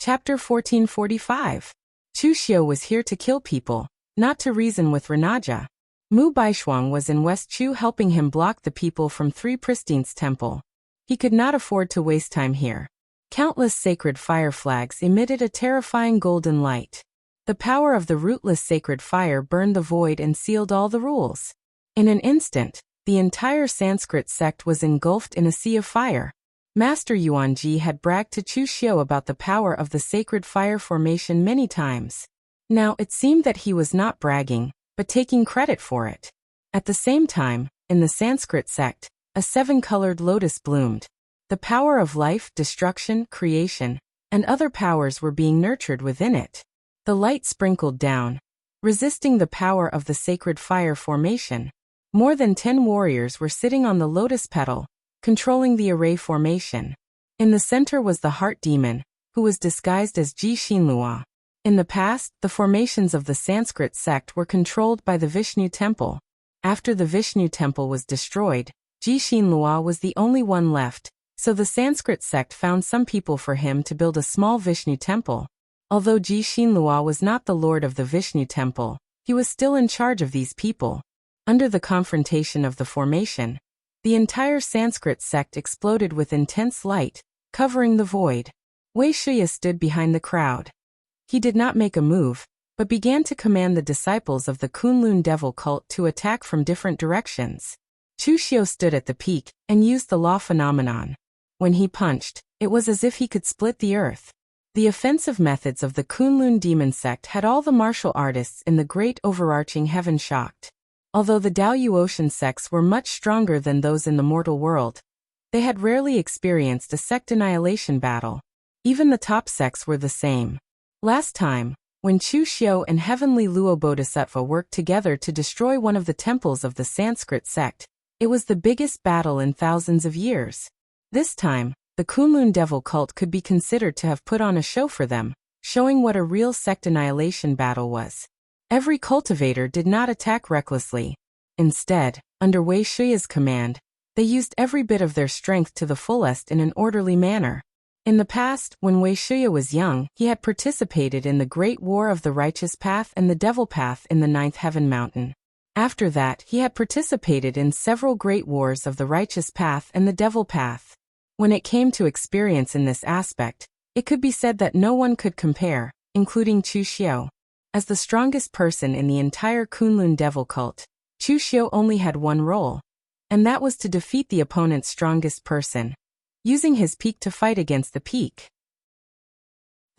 Chapter 1445. Chu Xiu was here to kill people, not to reason with Renaja. Mu Baishuang was in West Chu helping him block the people from Three Pristine's temple. He could not afford to waste time here. Countless sacred fire flags emitted a terrifying golden light. The power of the rootless sacred fire burned the void and sealed all the rules. In an instant, the entire Sanskrit sect was engulfed in a sea of fire. Master Yuanji had bragged to Chu Xiu about the power of the sacred fire formation many times. Now it seemed that he was not bragging, but taking credit for it. At the same time, in the Sanskrit sect, a seven-colored lotus bloomed. The power of life, destruction, creation, and other powers were being nurtured within it. The light sprinkled down, resisting the power of the sacred fire formation. More than 10 warriors were sitting on the lotus petal, controlling the array formation. In the center was the heart demon, who was disguised as Ji Xinlua. In the past, the formations of the Sanskrit sect were controlled by the Vishnu temple. After the Vishnu temple was destroyed, Ji Xinlua was the only one left, so the Sanskrit sect found some people for him to build a small Vishnu temple. Although Ji Xinlua was not the lord of the Vishnu temple, he was still in charge of these people. Under the confrontation of the formation, the entire Sanskrit sect exploded with intense light, covering the void. Wei Shuya stood behind the crowd. He did not make a move, but began to command the disciples of the Kunlun devil cult to attack from different directions. Chu Xiu stood at the peak and used the law phenomenon. When he punched, it was as if he could split the earth. The offensive methods of the Kunlun demon sect had all the martial artists in the great overarching heaven shocked. Although the Daoyuotian sects were much stronger than those in the mortal world, they had rarely experienced a sect annihilation battle. Even the top sects were the same. Last time, when Chu Xiu and Heavenly Luo Bodhisattva worked together to destroy one of the temples of the Sanskrit sect, it was the biggest battle in thousands of years. This time, the Kunlun devil cult could be considered to have put on a show for them, showing what a real sect annihilation battle was. Every cultivator did not attack recklessly. Instead, under Wei Shuya's command, they used every bit of their strength to the fullest in an orderly manner. In the past, when Wei Shuya was young, he had participated in the Great War of the Righteous Path and the Devil Path in the Ninth Heaven Mountain. After that, he had participated in several Great Wars of the Righteous Path and the Devil Path. When it came to experience in this aspect, it could be said that no one could compare, including Chu Xiu. As the strongest person in the entire Kunlun devil cult, Chu Xiu only had one role, and that was to defeat the opponent's strongest person, using his peak to fight against the peak.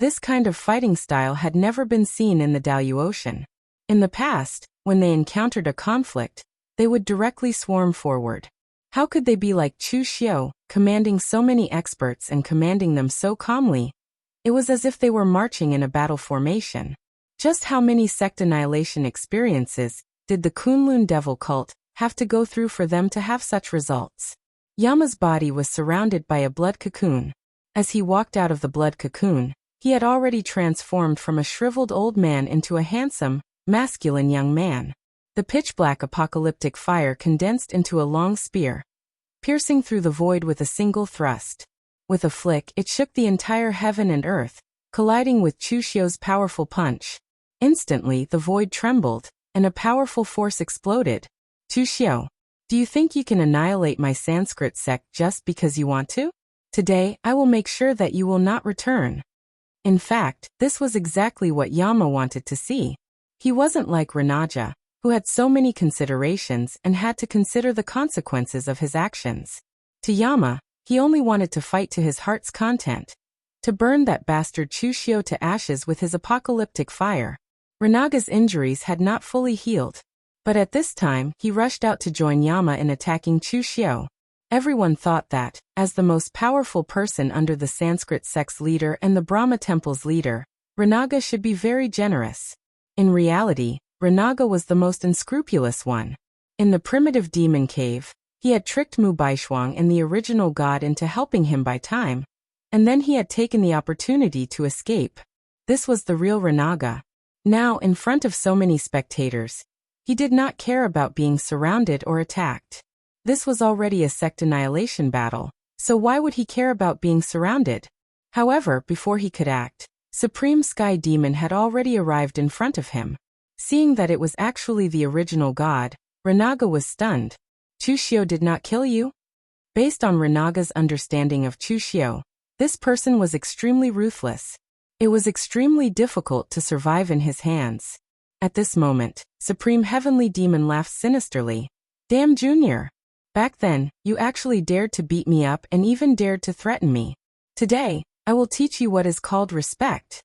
This kind of fighting style had never been seen in the Daoyuotian. In the past, when they encountered a conflict, they would directly swarm forward. How could they be like Chu Xiu, commanding so many experts and commanding them so calmly? It was as if they were marching in a battle formation. Just how many sect annihilation experiences did the Kunlun devil cult have to go through for them to have such results? Yama's body was surrounded by a blood cocoon. As he walked out of the blood cocoon, he had already transformed from a shriveled old man into a handsome, masculine young man. The pitch-black apocalyptic fire condensed into a long spear, piercing through the void with a single thrust. With a flick, it shook the entire heaven and earth, colliding with Chu Xiu's powerful punch. Instantly, the void trembled, and a powerful force exploded. Chu Xiu, do you think you can annihilate my Sanskrit sect just because you want to? Today, I will make sure that you will not return. In fact, this was exactly what Yama wanted to see. He wasn't like Renaja, who had so many considerations and had to consider the consequences of his actions. To Yama, he only wanted to fight to his heart's content, to burn that bastard Chu Xiu to ashes with his apocalyptic fire. Renaga's injuries had not fully healed, but at this time he rushed out to join Yama in attacking Chu Xiu. Everyone thought that, as the most powerful person under the Sanskrit sect's leader and the Brahma temple's leader, Renaga should be very generous. In reality, Renaga was the most unscrupulous one. In the primitive demon cave, he had tricked Mu Baishuang and the original god into helping him by time, and then he had taken the opportunity to escape. This was the real Renaga. Now, in front of so many spectators, he did not care about being surrounded or attacked. This was already a sect annihilation battle, so why would he care about being surrounded? However, before he could act, Supreme Sky Demon had already arrived in front of him. Seeing that it was actually the original god, Renaga was stunned. Chushio did not kill you? Based on Renaga's understanding of Chushio, this person was extremely ruthless. It was extremely difficult to survive in his hands. At this moment, Supreme Heavenly Demon laughed sinisterly. Damn, Junior! Back then, you actually dared to beat me up and even dared to threaten me. Today, I will teach you what is called respect.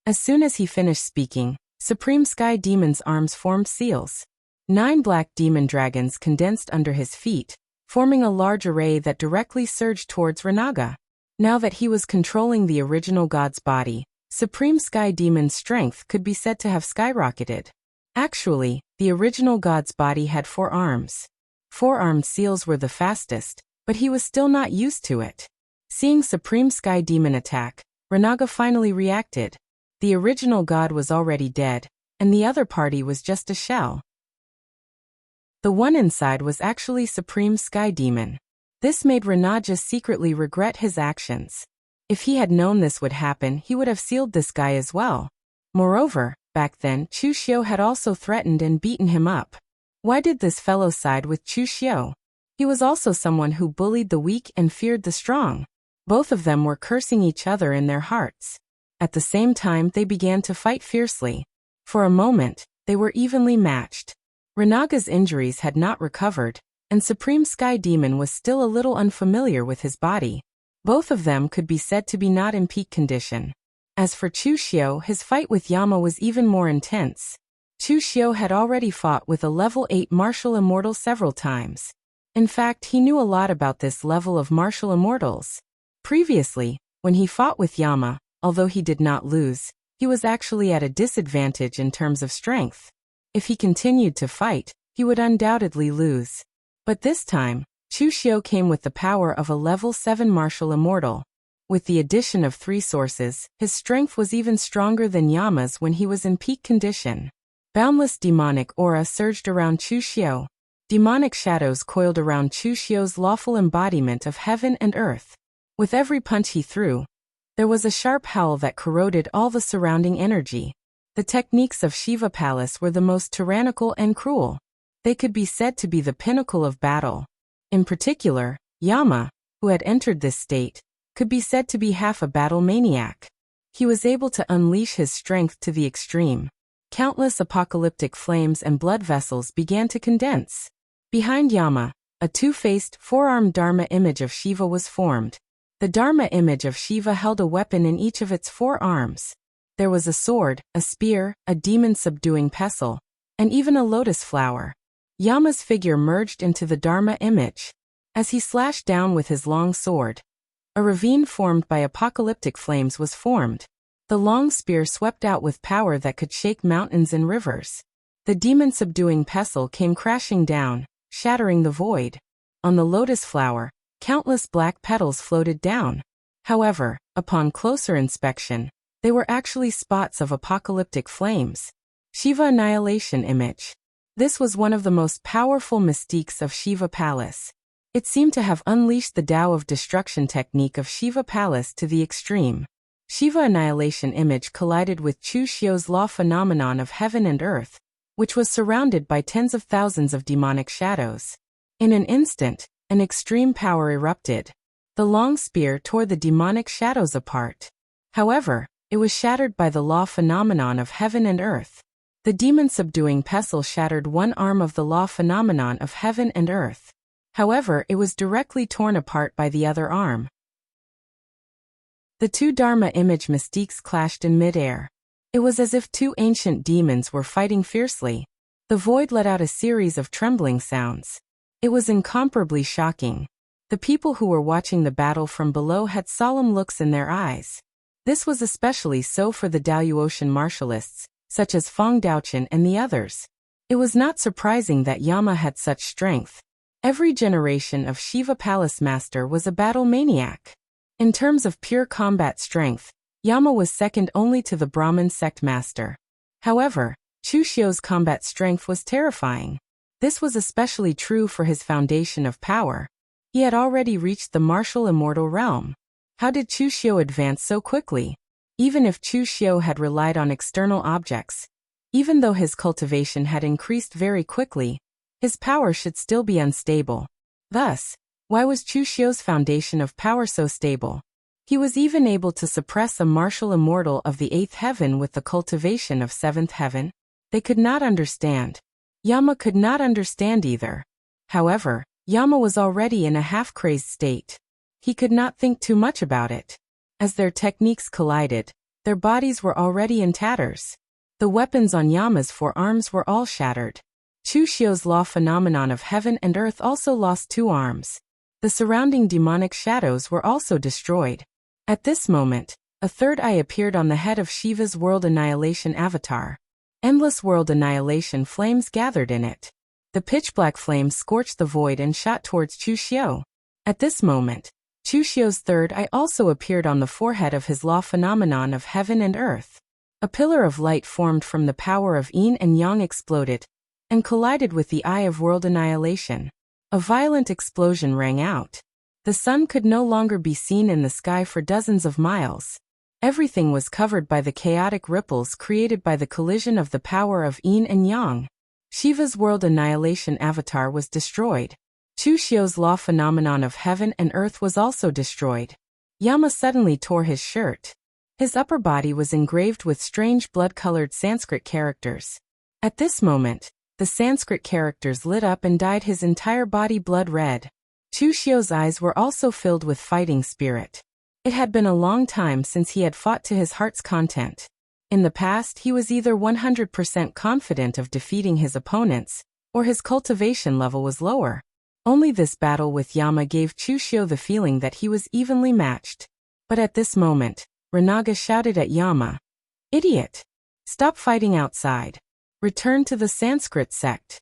As soon as he finished speaking, Supreme Sky Demon's arms formed seals. 9 black demon dragons condensed under his feet, forming a large array that directly surged towards Renaga. Now that he was controlling the original god's body, Supreme Sky Demon's strength could be said to have skyrocketed. Actually, the original god's body had 4 arms. 4-armed seals were the fastest, but he was still not used to it. Seeing Supreme Sky Demon attack, Renaga finally reacted. The original god was already dead, and the other party was just a shell. The one inside was actually Supreme Sky Demon. This made Renaga secretly regret his actions. If he had known this would happen, he would have sealed this guy as well. Moreover, back then, Chushio had also threatened and beaten him up. Why did this fellow side with Chushio? He was also someone who bullied the weak and feared the strong. Both of them were cursing each other in their hearts. At the same time, they began to fight fiercely. For a moment, they were evenly matched. Renaga's injuries had not recovered, and Supreme Sky Demon was still a little unfamiliar with his body. Both of them could be said to be not in peak condition. As for Chushio, his fight with Yama was even more intense. Chushio had already fought with a level 8 martial immortal several times. In fact, he knew a lot about this level of martial immortals. Previously, when he fought with Yama, although he did not lose, he was actually at a disadvantage in terms of strength. If he continued to fight, he would undoubtedly lose. But this time, Chushio came with the power of a level 7 martial immortal. With the addition of 3 sources, his strength was even stronger than Yama's when he was in peak condition. Boundless demonic aura surged around Chushio. Demonic shadows coiled around Chushio's lawful embodiment of heaven and earth. With every punch he threw, there was a sharp howl that corroded all the surrounding energy. The techniques of Shiva Palace were the most tyrannical and cruel. They could be said to be the pinnacle of battle. In particular, Yama, who had entered this state, could be said to be half a battle maniac. He was able to unleash his strength to the extreme. Countless apocalyptic flames and blood vessels began to condense. Behind Yama, a 2-faced, 4-armed Dharma image of Shiva was formed. The Dharma image of Shiva held a weapon in each of its 4 arms. There was a sword, a spear, a demon-subduing pestle, and even a lotus flower. Yama's figure merged into the Dharma image. As he slashed down with his long sword, a ravine formed by apocalyptic flames was formed. The long spear swept out with power that could shake mountains and rivers. The demon-subduing pestle came crashing down, shattering the void. On the lotus flower, countless black petals floated down. However, upon closer inspection, they were actually spots of apocalyptic flames. Shiva Annihilation Image. This was one of the most powerful mystiques of Shiva Palace. It seemed to have unleashed the Tao of Destruction technique of Shiva Palace to the extreme. Shiva Annihilation Image collided with Chushio's law phenomenon of heaven and earth, which was surrounded by tens of thousands of demonic shadows. In an instant, an extreme power erupted. The long spear tore the demonic shadows apart. However, it was shattered by the law phenomenon of heaven and earth. The demon-subduing pestle shattered one arm of the law phenomenon of heaven and earth. However, it was directly torn apart by the other arm. The 2 Dharma image mystiques clashed in midair. It was as if 2 ancient demons were fighting fiercely. The void let out a series of trembling sounds. It was incomparably shocking. The people who were watching the battle from below had solemn looks in their eyes. This was especially so for the Daoyuoshan martialists, such as Feng Daochen and the others. It was not surprising that Yama had such strength. Every generation of Shiva Palace Master was a battle maniac. In terms of pure combat strength, Yama was second only to the Brahmin sect master. However, Chushio's combat strength was terrifying. This was especially true for his foundation of power. He had already reached the martial immortal realm. How did Chushio advance so quickly? Even if Chu Xiu had relied on external objects, even though his cultivation had increased very quickly, his power should still be unstable. Thus, why was Chu Xiu's foundation of power so stable? He was even able to suppress a martial immortal of the 8th heaven with the cultivation of 7th heaven. They could not understand. Yama could not understand either. However, Yama was already in a half-crazed state. He could not think too much about it. As their techniques collided, their bodies were already in tatters. The weapons on Yama's forearms were all shattered. Chu Xiu's law phenomenon of heaven and earth also lost 2 arms. The surrounding demonic shadows were also destroyed. At this moment, a third eye appeared on the head of Shiva's world annihilation avatar. Endless world annihilation flames gathered in it. The pitch-black flames scorched the void and shot towards Chu Xiu. At this moment, Chu Xiu's third eye also appeared on the forehead of his law phenomenon of heaven and earth. A pillar of light formed from the power of yin and yang exploded, and collided with the eye of world annihilation. A violent explosion rang out. The sun could no longer be seen in the sky for dozens of miles. Everything was covered by the chaotic ripples created by the collision of the power of yin and yang. Shiva's world annihilation avatar was destroyed. Chu Xiu's law phenomenon of heaven and earth was also destroyed. Yama suddenly tore his shirt. His upper body was engraved with strange blood-colored Sanskrit characters. At this moment, the Sanskrit characters lit up and dyed his entire body blood red. Chu Xiu's eyes were also filled with fighting spirit. It had been a long time since he had fought to his heart's content. In the past, he was either 100% confident of defeating his opponents, or his cultivation level was lower. Only this battle with Yama gave Chu Xiu the feeling that he was evenly matched. But at this moment, Renaga shouted at Yama, "Idiot! Stop fighting outside. Return to the Sanskrit sect."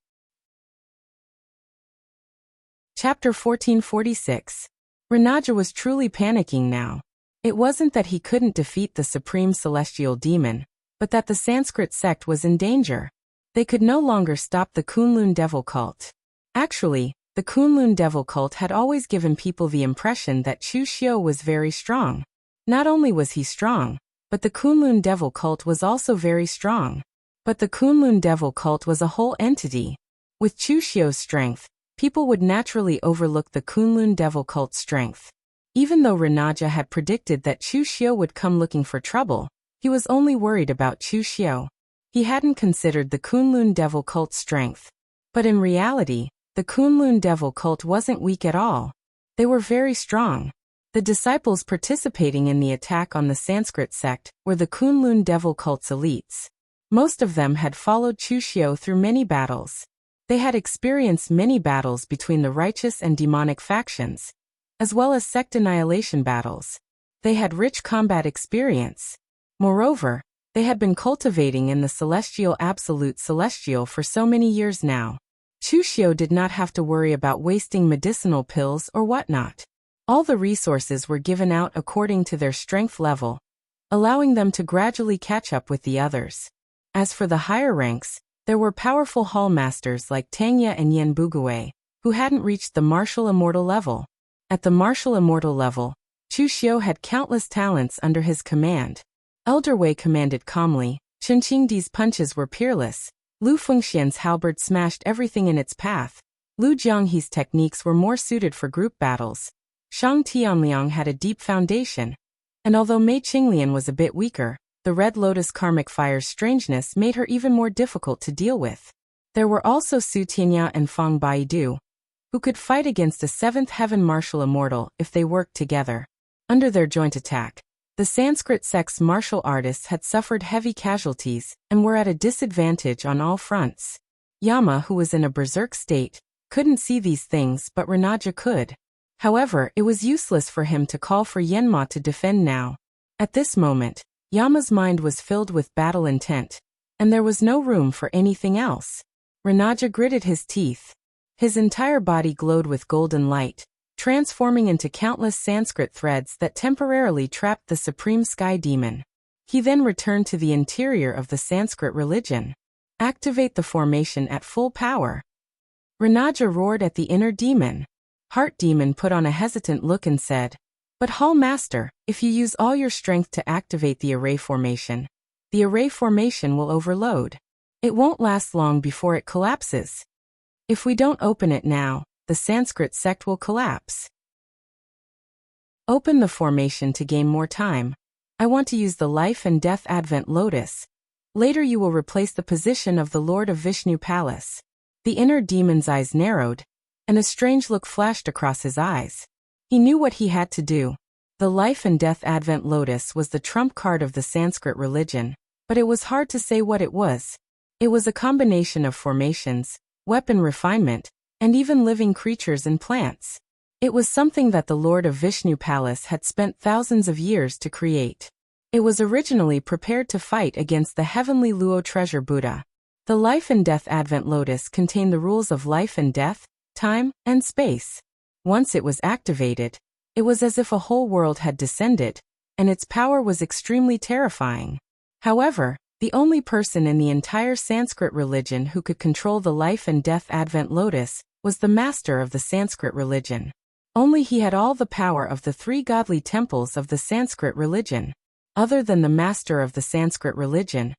Chapter 1446. Renaja was truly panicking now. It wasn't that he couldn't defeat the supreme celestial demon, but that the Sanskrit sect was in danger. They could no longer stop the Kunlun devil cult. Actually, the Kunlun devil cult had always given people the impression that Chu Xiu was very strong. Not only was he strong, but the Kunlun devil cult was also very strong. But the Kunlun devil cult was a whole entity. With Chu Xiu's strength, people would naturally overlook the Kunlun devil cult's strength. Even though Renaja had predicted that Chu Xiu would come looking for trouble, he was only worried about Chu Xiu. He hadn't considered the Kunlun devil cult's strength. But in reality, the Kunlun devil cult wasn't weak at all. They were very strong. The disciples participating in the attack on the Sanskrit sect were the Kunlun devil cult's elites. Most of them had followed Chu Xiu through many battles. They had experienced many battles between the righteous and demonic factions, as well as sect annihilation battles. They had rich combat experience. Moreover, they had been cultivating in the celestial absolute celestial for so many years now. Chu Xiu did not have to worry about wasting medicinal pills or whatnot. All the resources were given out according to their strength level, allowing them to gradually catch up with the others. As for the higher ranks, there were powerful hall masters like Tangya and Yen Bugue, who hadn't reached the martial immortal level. At the martial immortal level, Chu Xiu had countless talents under his command. Elder Wei commanded calmly, Chen Qingdi's punches were peerless, Lu Fengxian's halberd smashed everything in its path, Lu Jianghe's techniques were more suited for group battles, Shang Tianliang had a deep foundation, and although Mei Qinglian was a bit weaker, the Red Lotus Karmic Fire's strangeness made her even more difficult to deal with. There were also Su Tianya and Fang Baidu, who could fight against a 7th heaven martial immortal if they worked together. Under their joint attack, the Sanskrit sect's martial artists had suffered heavy casualties and were at a disadvantage on all fronts. Yama, who was in a berserk state, couldn't see these things, but Renaja could. However, it was useless for him to call for Yenma to defend now. At this moment, Yama's mind was filled with battle intent, and there was no room for anything else. Renaja gritted his teeth. His entire body glowed with golden light, transforming into countless Sanskrit threads that temporarily trapped the supreme sky demon. He then returned to the interior of the Sanskrit religion. Activate the formation at full power. Renaja roared at the inner demon. Heart Demon put on a hesitant look and said, But Hall Master, if you use all your strength to activate the array formation will overload. It won't last long before it collapses. If we don't open it now, the Sanskrit sect will collapse. Open the formation to gain more time. I want to use the Life and Death Advent Lotus. Later you will replace the position of the Lord of Vishnu Palace. The inner demon's eyes narrowed, and a strange look flashed across his eyes. He knew what he had to do. The Life and Death Advent Lotus was the trump card of the Sanskrit religion, but it was hard to say what it was. It was a combination of formations, weapon refinement, and even living creatures and plants. It was something that the Lord of Vishnu Palace had spent thousands of years to create. It was originally prepared to fight against the heavenly Luo treasure Buddha. The Life and Death Advent Lotus contained the rules of life and death, time, and space. Once it was activated, it was as if a whole world had descended, and its power was extremely terrifying. However, the only person in the entire Sanskrit religion who could control the Life and Death Advent Lotus was the master of the Sanskrit religion. Only he had all the power of the three godly temples of the Sanskrit religion. Other than the master of the Sanskrit religion,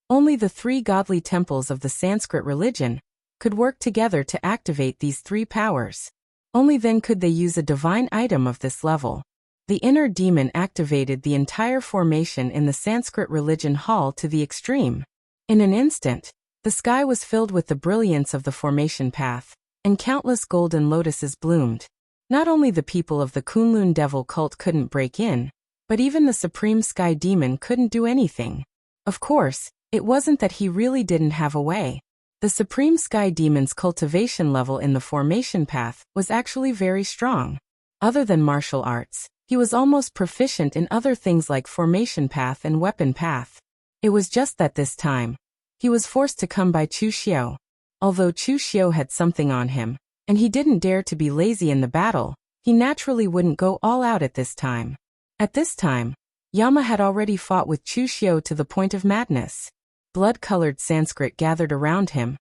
only the three godly temples of the Sanskrit religion could work together to activate these three powers. Only then could they use a divine item of this level. The inner demon activated the entire formation in the Sanskrit religion hall to the extreme. In an instant, the sky was filled with the brilliance of the formation path, and countless golden lotuses bloomed. Not only the people of the Kunlun devil cult couldn't break in, but even the supreme sky demon couldn't do anything. Of course, it wasn't that he really didn't have a way. The supreme sky demon's cultivation level in the formation path was actually very strong. Other than martial arts, he was almost proficient in other things like formation path and weapon path. It was just that this time, he was forced to come by Chu Xiu. Although Chu Xiu had something on him, and he didn't dare to be lazy in the battle, he naturally wouldn't go all out at this time. At this time, Yama had already fought with Chu Xiu to the point of madness. Blood-colored Sanskrit gathered around him,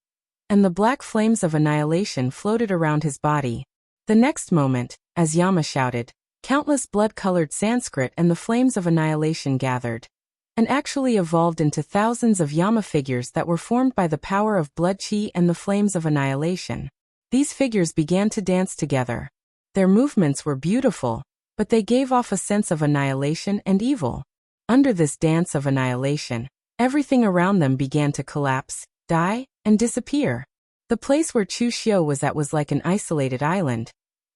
and the black flames of annihilation floated around his body. The next moment, as Yama shouted, countless blood-colored Sanskrit and the flames of annihilation gathered, and actually evolved into thousands of Yama figures that were formed by the power of blood chi and the flames of annihilation. These figures began to dance together. Their movements were beautiful, but they gave off a sense of annihilation and evil. Under this dance of annihilation, everything around them began to collapse, die, and disappear. The place where Chu Xiu was at was like an isolated island,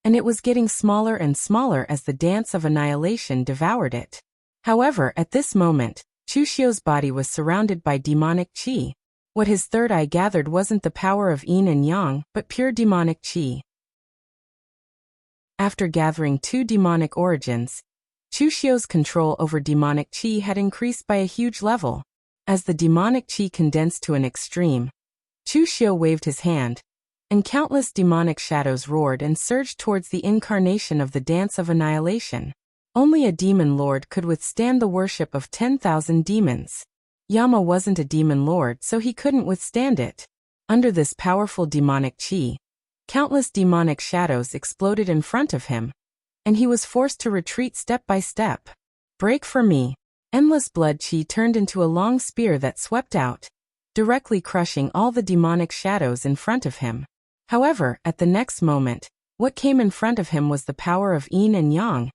and it was getting smaller and smaller as the dance of annihilation devoured it. However, at this moment, Chu Xiu's body was surrounded by demonic qi. What his third eye gathered wasn't the power of yin and yang, but pure demonic qi. After gathering two demonic origins, Chu Xiu's control over demonic qi had increased by a huge level. As the demonic qi condensed to an extreme, Chu Xiu waved his hand, and countless demonic shadows roared and surged towards the incarnation of the dance of annihilation. Only a demon lord could withstand the worship of 10,000 demons. Yama wasn't a demon lord, so he couldn't withstand it. Under this powerful demonic qi, countless demonic shadows exploded in front of him, and he was forced to retreat step by step. Break for me. Endless blood qi turned into a long spear that swept out, directly crushing all the demonic shadows in front of him. However, at the next moment, what came in front of him was the power of yin and yang,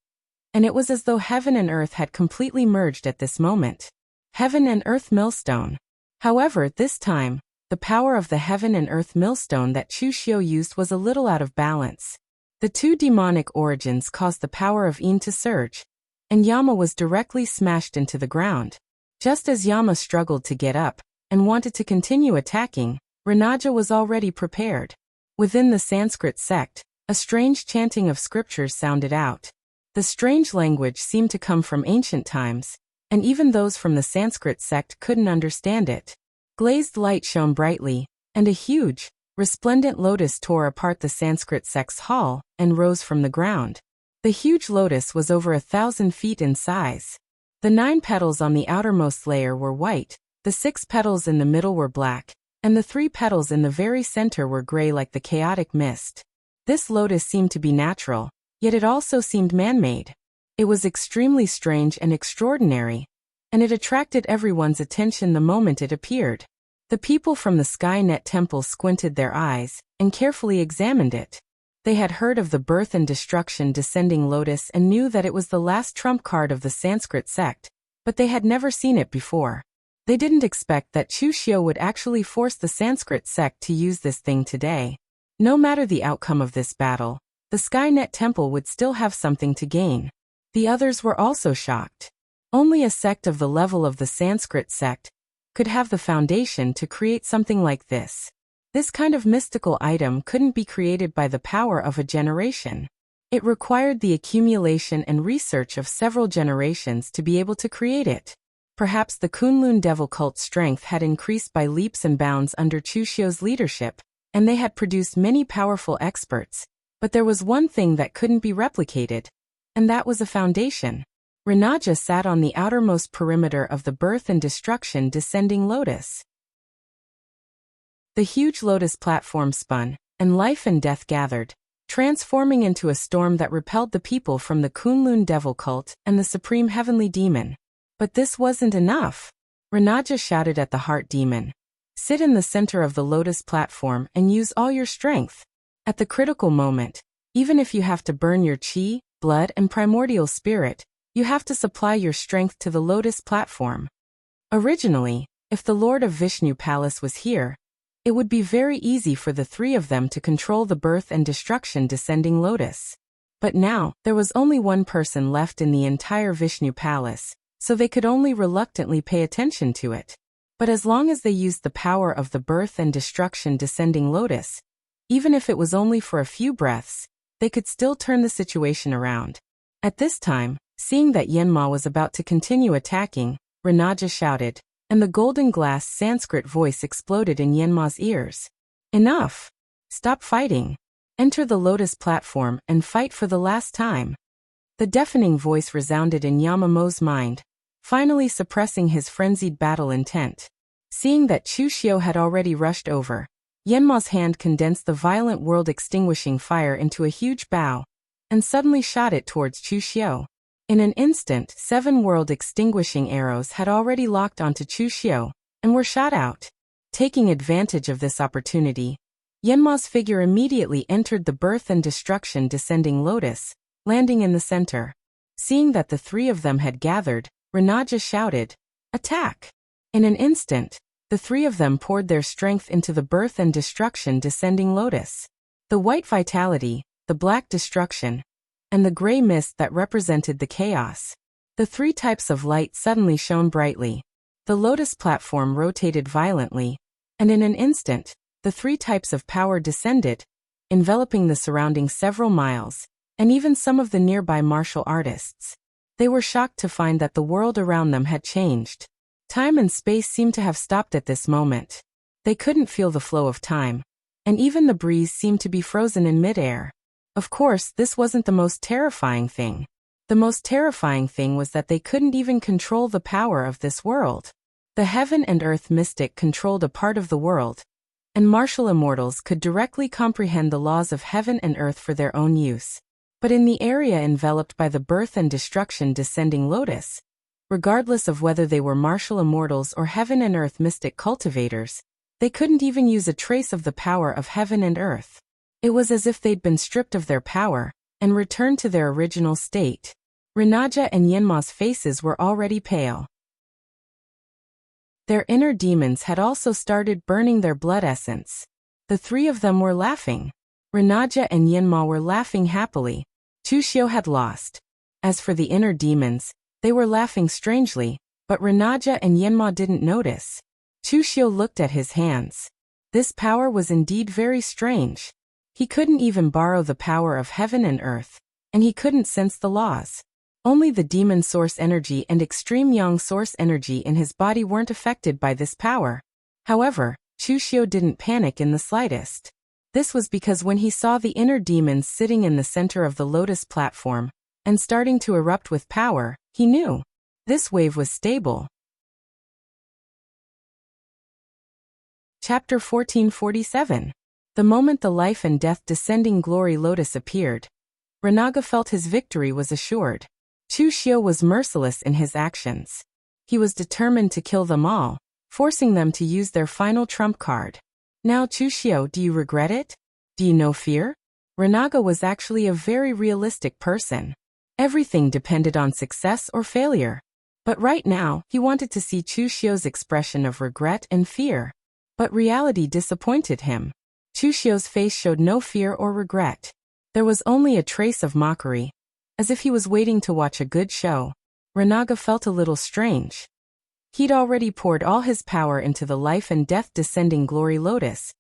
and it was as though heaven and earth had completely merged at this moment. Heaven and Earth Millstone. However, this time, the power of the Heaven and Earth Millstone that Chu Xiu used was a little out of balance. The two demonic origins caused the power of yin to surge, and Yama was directly smashed into the ground. Just as Yama struggled to get up and wanted to continue attacking, Ranaja was already prepared. Within the Sanskrit sect, a strange chanting of scriptures sounded out. The strange language seemed to come from ancient times, and even those from the Sanskrit sect couldn't understand it. Glazed light shone brightly, and a huge, resplendent lotus tore apart the Sanskrit sect's hall and rose from the ground. The huge lotus was over 1,000 feet in size. The 9 petals on the outermost layer were white, the 6 petals in the middle were black, and the 3 petals in the very center were gray like the chaotic mist. This lotus seemed to be natural, yet it also seemed man-made. It was extremely strange and extraordinary, and it attracted everyone's attention the moment it appeared. The people from the Skynet temple squinted their eyes and carefully examined it. They had heard of the birth and destruction descending lotus and knew that it was the last trump card of the Sanskrit sect, but they had never seen it before. They didn't expect that Chu Xiu would actually force the Sanskrit sect to use this thing today. No matter the outcome of this battle, the Skynet temple would still have something to gain. The others were also shocked. Only a sect of the level of the Sanskrit sect could have the foundation to create something like this. This kind of mystical item couldn't be created by the power of a generation. It required the accumulation and research of several generations to be able to create it. Perhaps the Kunlun devil cult's strength had increased by leaps and bounds under Chu Xiu's leadership, and they had produced many powerful experts. But there was one thing that couldn't be replicated, and that was a foundation. Ranaja sat on the outermost perimeter of the birth and destruction descending lotus. The huge lotus platform spun, and life and death gathered, transforming into a storm that repelled the people from the Kunlun devil cult and the supreme heavenly demon. But this wasn't enough. Ranaja shouted at the heart demon, "Sit in the center of the lotus platform and use all your strength. At the critical moment, even if you have to burn your chi, blood and primordial spirit, you have to supply your strength to the lotus platform." Originally, if the Lord of Vishnu Palace was here, it would be very easy for the three of them to control the birth and destruction descending lotus. But now, there was only one person left in the entire Vishnu Palace, so they could only reluctantly pay attention to it. But as long as they used the power of the birth and destruction descending lotus, even if it was only for a few breaths, they could still turn the situation around. At this time, seeing that Yanma was about to continue attacking, Ranaja shouted, and the golden glass Sanskrit voice exploded in Yanma's ears. "Enough! Stop fighting! Enter the lotus platform and fight for the last time." The deafening voice resounded in Yamamo's mind, finally suppressing his frenzied battle intent. Seeing that Chu Xiu had already rushed over, Yanma's hand condensed the violent world-extinguishing fire into a huge bow, and suddenly shot it towards Chu Xiu. In an instant, 7 world-extinguishing arrows had already locked onto Chu Xiu, and were shot out. Taking advantage of this opportunity, Yanma's figure immediately entered the birth and destruction descending lotus, landing in the center. Seeing that the three of them had gathered, Ranaja shouted, "Attack!" In an instant, the three of them poured their strength into the birth and destruction descending lotus. The white vitality, the black destruction, and the gray mist that represented the chaos. The 3 types of light suddenly shone brightly. The lotus platform rotated violently, and in an instant, the 3 types of power descended, enveloping the surrounding several miles, and even some of the nearby martial artists. They were shocked to find that the world around them had changed. Time and space seemed to have stopped at this moment. They couldn't feel the flow of time, and even the breeze seemed to be frozen in midair. Of course, this wasn't the most terrifying thing. The most terrifying thing was that they couldn't even control the power of this world. The heaven and earth mystic controlled a part of the world, and martial immortals could directly comprehend the laws of heaven and earth for their own use. But in the area enveloped by the birth and destruction descending lotus, regardless of whether they were martial immortals or heaven and earth mystic cultivators, they couldn't even use a trace of the power of heaven and earth. It was as if they'd been stripped of their power and returned to their original state. Ranaja and Yanma's faces were already pale. Their inner demons had also started burning their blood essence. The 3 of them were laughing. Ranaja and Yanma were laughing happily. Chu Xiu had lost. As for the inner demons, they were laughing strangely, but Ranaja and Yanma didn't notice. Chu Xiu looked at his hands. This power was indeed very strange. He couldn't even borrow the power of heaven and earth, and he couldn't sense the laws. Only the demon source energy and extreme yang source energy in his body weren't affected by this power. However, Chu Xiu didn't panic in the slightest. This was because when he saw the inner demons sitting in the center of the lotus platform and starting to erupt with power, he knew this wave was stable. Chapter 1447. The moment the life and death descending glory lotus appeared, Ranaga felt his victory was assured. Chu Xiu was merciless in his actions. He was determined to kill them all, forcing them to use their final trump card. Now Chu Xiu, do you regret it? Do you know fear? Renaga was actually a very realistic person. Everything depended on success or failure. But right now, he wanted to see Chu Xiu's expression of regret and fear. But reality disappointed him. Chu Xiu's face showed no fear or regret. There was only a trace of mockery, as if he was waiting to watch a good show. Renaga felt a little strange. He'd already poured all his power into the life and death descending glory lotus,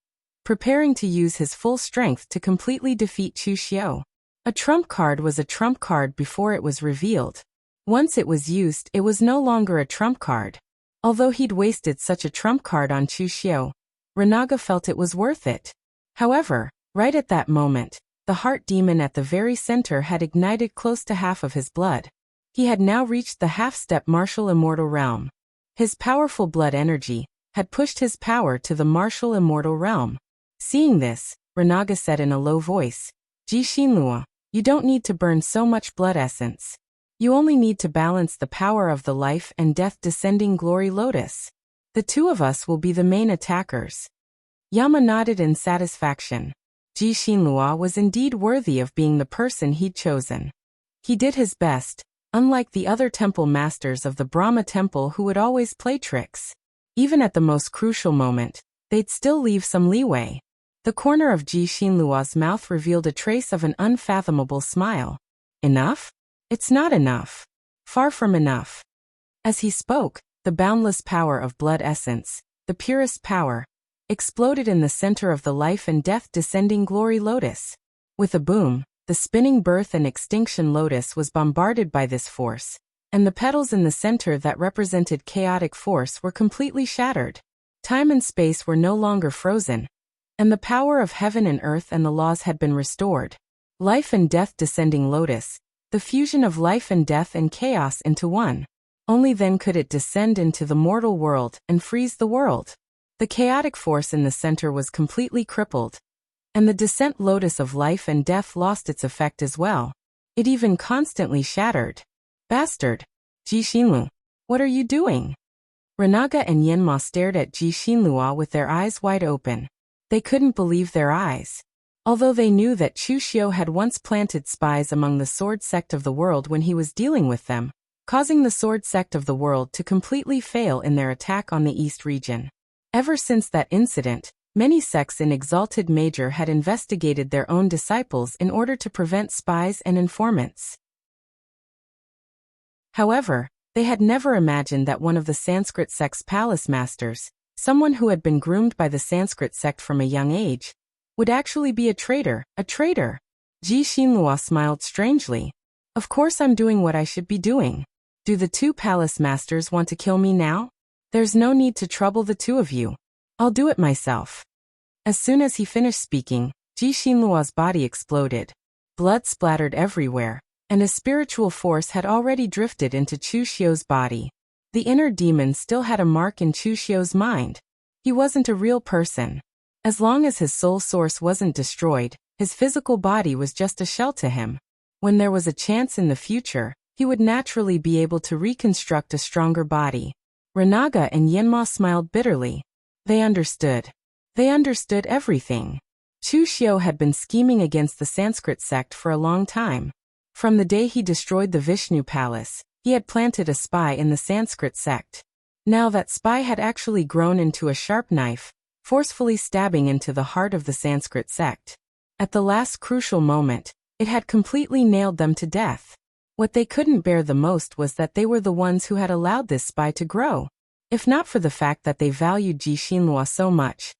preparing to use his full strength to completely defeat Chu Xiu. A trump card was a trump card before it was revealed. Once it was used, it was no longer a trump card. Although he'd wasted such a trump card on Chu Xiu, Renaga felt it was worth it. However, right at that moment, the heart demon at the very center had ignited close to half of his blood. He had now reached the half-step martial immortal realm. His powerful blood energy had pushed his power to the martial immortal realm. Seeing this, Renaga said in a low voice, Ji Xinlua, you don't need to burn so much blood essence. You only need to balance the power of the life and death descending glory lotus. The two of us will be the main attackers. Yama nodded in satisfaction. Ji Xinlua was indeed worthy of being the person he'd chosen. He did his best, unlike the other temple masters of the Brahma temple who would always play tricks. Even at the most crucial moment, they'd still leave some leeway. The corner of Ji Xinlua's mouth revealed a trace of an unfathomable smile. Enough? It's not enough. Far from enough. As he spoke, the boundless power of blood essence, the purest power, exploded in the center of the life and death descending glory lotus. With a boom, the spinning birth and extinction lotus was bombarded by this force, and the petals in the center that represented chaotic force were completely shattered. Time and space were no longer frozen, and the power of heaven and earth and the laws had been restored. Life and death descending lotus, the fusion of life and death and chaos into one. Only then could it descend into the mortal world and freeze the world. The chaotic force in the center was completely crippled, and the descent lotus of life and death lost its effect as well. It even constantly shattered. Bastard! Ji Xinlu, what are you doing? Renaga and Yanma stared at Ji Xinlua with their eyes wide open. They couldn't believe their eyes. Although they knew that Chu Xiu had once planted spies among the sword sect of the world when he was dealing with them, causing the sword sect of the world to completely fail in their attack on the East region. Ever since that incident, many sects in Exalted Major had investigated their own disciples in order to prevent spies and informants. However, they had never imagined that one of the Sanskrit sect's palace masters, someone who had been groomed by the Sanskrit sect from a young age, would actually be a traitor, a traitor. Ji Xinlua smiled strangely. Of course I'm doing what I should be doing. Do the two palace masters want to kill me now? There's no need to trouble the two of you. I'll do it myself. As soon as he finished speaking, Ji Xinlua's body exploded. Blood splattered everywhere, and a spiritual force had already drifted into Chu Xiu's body. The inner demon still had a mark in Chu Xiu's mind. He wasn't a real person. As long as his soul source wasn't destroyed, his physical body was just a shell to him. When there was a chance in the future, he would naturally be able to reconstruct a stronger body. Renaga and Yanma smiled bitterly. They understood. They understood everything. Chu Xiu had been scheming against the Sanskrit sect for a long time. From the day he destroyed the Vishnu palace, he had planted a spy in the Sanskrit sect. Now that spy had actually grown into a sharp knife, forcefully stabbing into the heart of the Sanskrit sect. At the last crucial moment, it had completely nailed them to death. What they couldn't bear the most was that they were the ones who had allowed this spy to grow. If not for the fact that they valued Ji Xinlua so much,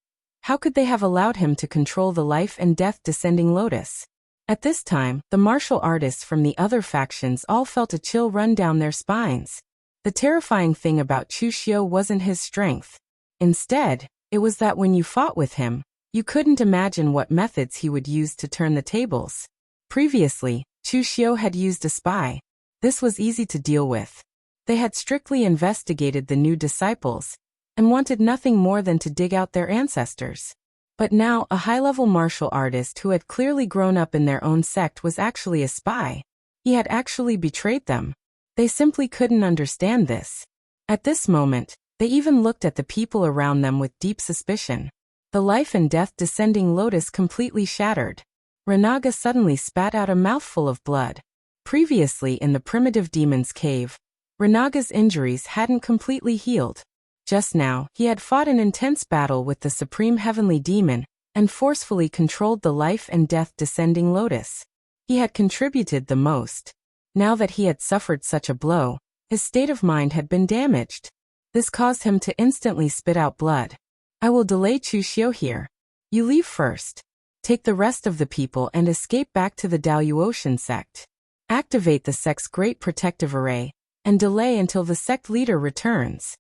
how could they have allowed him to control the life and death descending lotus? At this time, the martial artists from the other factions all felt a chill run down their spines. The terrifying thing about Chu Xiu wasn't his strength. Instead, it was that when you fought with him, you couldn't imagine what methods he would use to turn the tables. Previously, Chu Xiu had used a spy. This was easy to deal with. They had strictly investigated the new disciples, and wanted nothing more than to dig out their ancestors. But now, a high-level martial artist who had clearly grown up in their own sect was actually a spy. He had actually betrayed them, They simply couldn't understand this. At this moment, they even looked at the people around them with deep suspicion. The life and death descending lotus completely shattered. Renaga suddenly spat out a mouthful of blood. Previously in the primitive demon's cave, Renaga's injuries hadn't completely healed. Just now, he had fought an intense battle with the supreme heavenly demon and forcefully controlled the life and death descending lotus. He had contributed the most. Now that he had suffered such a blow, his state of mind had been damaged. This caused him to instantly spit out blood. I will delay Chu Xiu here. You leave first. Take the rest of the people and escape back to the Daluotian sect. Activate the sect's great protective array, and delay until the sect leader returns.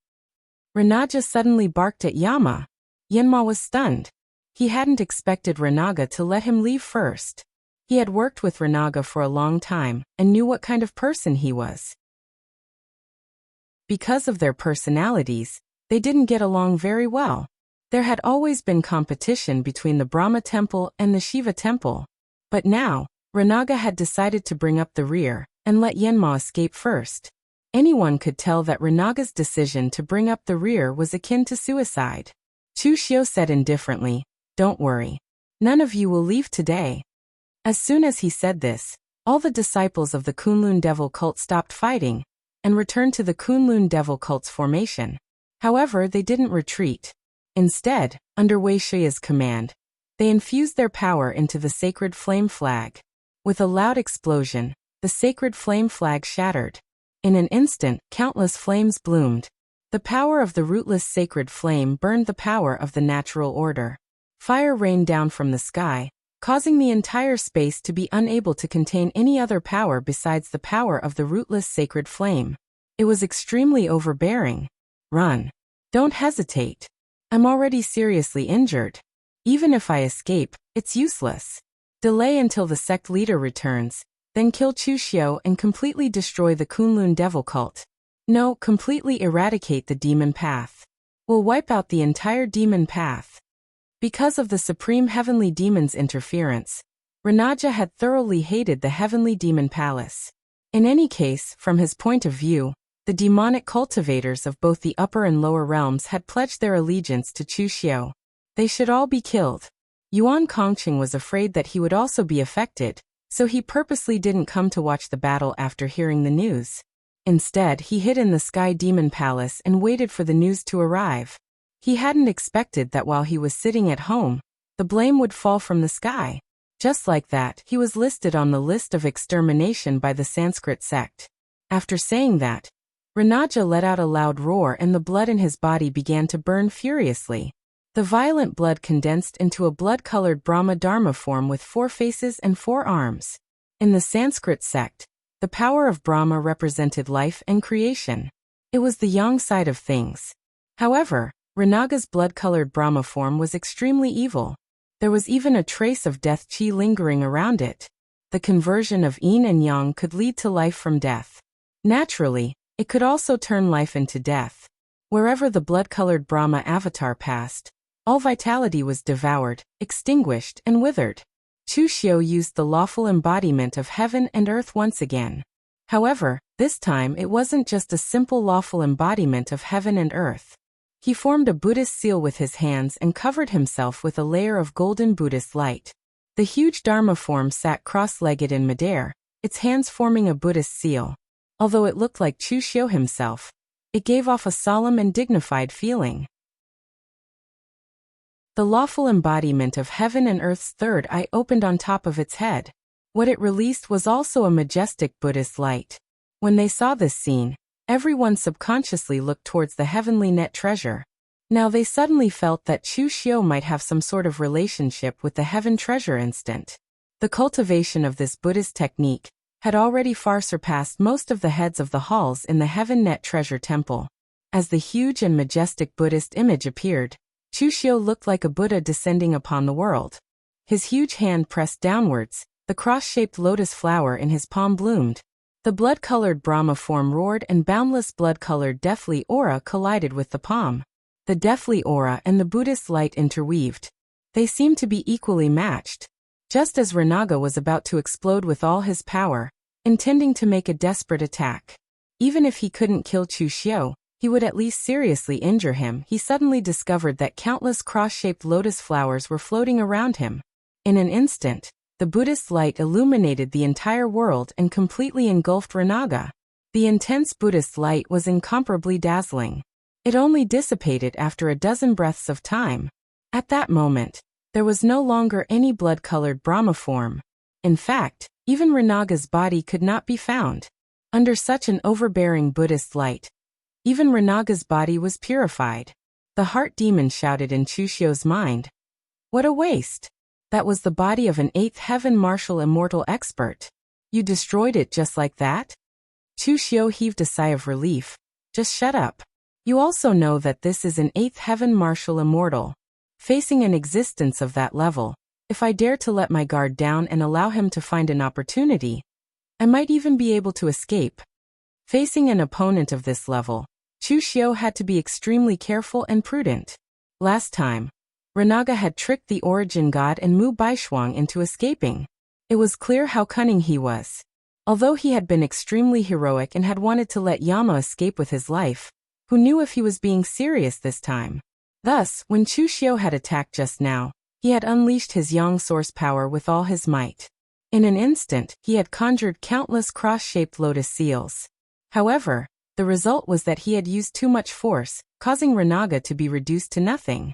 Renaja suddenly barked at Yama. Yanma was stunned. He hadn't expected Renaga to let him leave first. He had worked with Renaga for a long time, and knew what kind of person he was. Because of their personalities, they didn't get along very well. There had always been competition between the Brahma temple and the Shiva temple. But now, Renaga had decided to bring up the rear, and let Yanma escape first. Anyone could tell that Renaga's decision to bring up the rear was akin to suicide. Chu Xiu said indifferently, "Don't worry. None of you will leave today." As soon as he said this, all the disciples of the Kunlun Devil cult stopped fighting, and returned to the Kunlun Devil cult's formation. However, they didn't retreat. Instead, under Wei Shiya's command, they infused their power into the sacred flame flag. With a loud explosion, the sacred flame flag shattered. In an instant, countless flames bloomed. The power of the rootless sacred flame burned the power of the natural order. Fire rained down from the sky, causing the entire space to be unable to contain any other power besides the power of the rootless sacred flame. It was extremely overbearing. Run. Don't hesitate. I'm already seriously injured. Even if I escape, it's useless. Delay until the sect leader returns, then kill Chu Xiu and completely destroy the Kunlun Devil cult. No, completely eradicate the demon path. We'll wipe out the entire demon path. Because of the supreme heavenly demon's interference, Renaja had thoroughly hated the heavenly demon palace. In any case, from his point of view, the demonic cultivators of both the upper and lower realms had pledged their allegiance to Chu Xiu. They should all be killed. Yuan Kongqing was afraid that he would also be affected, so he purposely didn't come to watch the battle after hearing the news. Instead, he hid in the Sky Demon Palace and waited for the news to arrive. He hadn't expected that while he was sitting at home, the blame would fall from the sky. Just like that, he was listed on the list of extermination by the Sanskrit sect. After saying that, Renaja let out a loud roar and the blood in his body began to burn furiously. The violent blood condensed into a blood-colored Brahma Dharma form with 4 faces and 4 arms. In the Sanskrit sect, the power of Brahma represented life and creation. It was the yang side of things. However, Renaga's blood-colored Brahma form was extremely evil. There was even a trace of death chi lingering around it. The conversion of yin and yang could lead to life from death. Naturally, it could also turn life into death. Wherever the blood-colored Brahma avatar passed, all vitality was devoured, extinguished, and withered. Chu Xiu used the lawful embodiment of heaven and earth once again. However, this time it wasn't just a simple lawful embodiment of heaven and earth. He formed a Buddhist seal with his hands and covered himself with a layer of golden Buddhist light. The huge Dharma form sat cross-legged in midair, its hands forming a Buddhist seal. Although it looked like Chu Xiu himself, it gave off a solemn and dignified feeling. The lawful embodiment of heaven and earth's third eye opened on top of its head. What it released was also a majestic Buddhist light. When they saw this scene, everyone subconsciously looked towards the heavenly net treasure. Now they suddenly felt that Chu Xiu might have some sort of relationship with the heaven treasure instant. The cultivation of this Buddhist technique had already far surpassed most of the heads of the halls in the Heaven Net Treasure Temple. As the huge and majestic Buddhist image appeared, Chu Xiu looked like a Buddha descending upon the world. His huge hand pressed downwards, the cross-shaped lotus flower in his palm bloomed. The blood-colored Brahma form roared and boundless blood-colored deathly aura collided with the palm. The deathly aura and the Buddhist light interweaved. They seemed to be equally matched. Just as Renaga was about to explode with all his power, intending to make a desperate attack, Even if he couldn't kill Chu Xiu, he would at least seriously injure him. He suddenly discovered that countless cross-shaped lotus flowers were floating around him. In an instant, the Buddhist light illuminated the entire world and completely engulfed Renaga. The intense Buddhist light was incomparably dazzling. It only dissipated after a dozen breaths of time. At that moment, there was no longer any blood-colored Brahma form. In fact, even Renaga's body could not be found. Under such an overbearing Buddhist light, even Renaga's body was purified. The heart demon shouted in Chu Xiu's mind. What a waste! That was the body of an 8th heaven martial immortal expert. You destroyed it just like that? Chu Xiu heaved a sigh of relief. Just shut up. You also know that this is an 8th heaven martial immortal. Facing an existence of that level, if I dare to let my guard down and allow him to find an opportunity, I might even be able to escape. Facing an opponent of this level, Chu Xiu had to be extremely careful and prudent. Last time, Renaga had tricked the origin god and Mu Baishuang into escaping. It was clear how cunning he was. Although he had been extremely heroic and had wanted to let Yama escape with his life, who knew if he was being serious this time? Thus, when Chu Xiu had attacked just now, he had unleashed his yang source power with all his might. In an instant, he had conjured countless cross-shaped lotus seals. However, the result was that he had used too much force, causing Renaga to be reduced to nothing.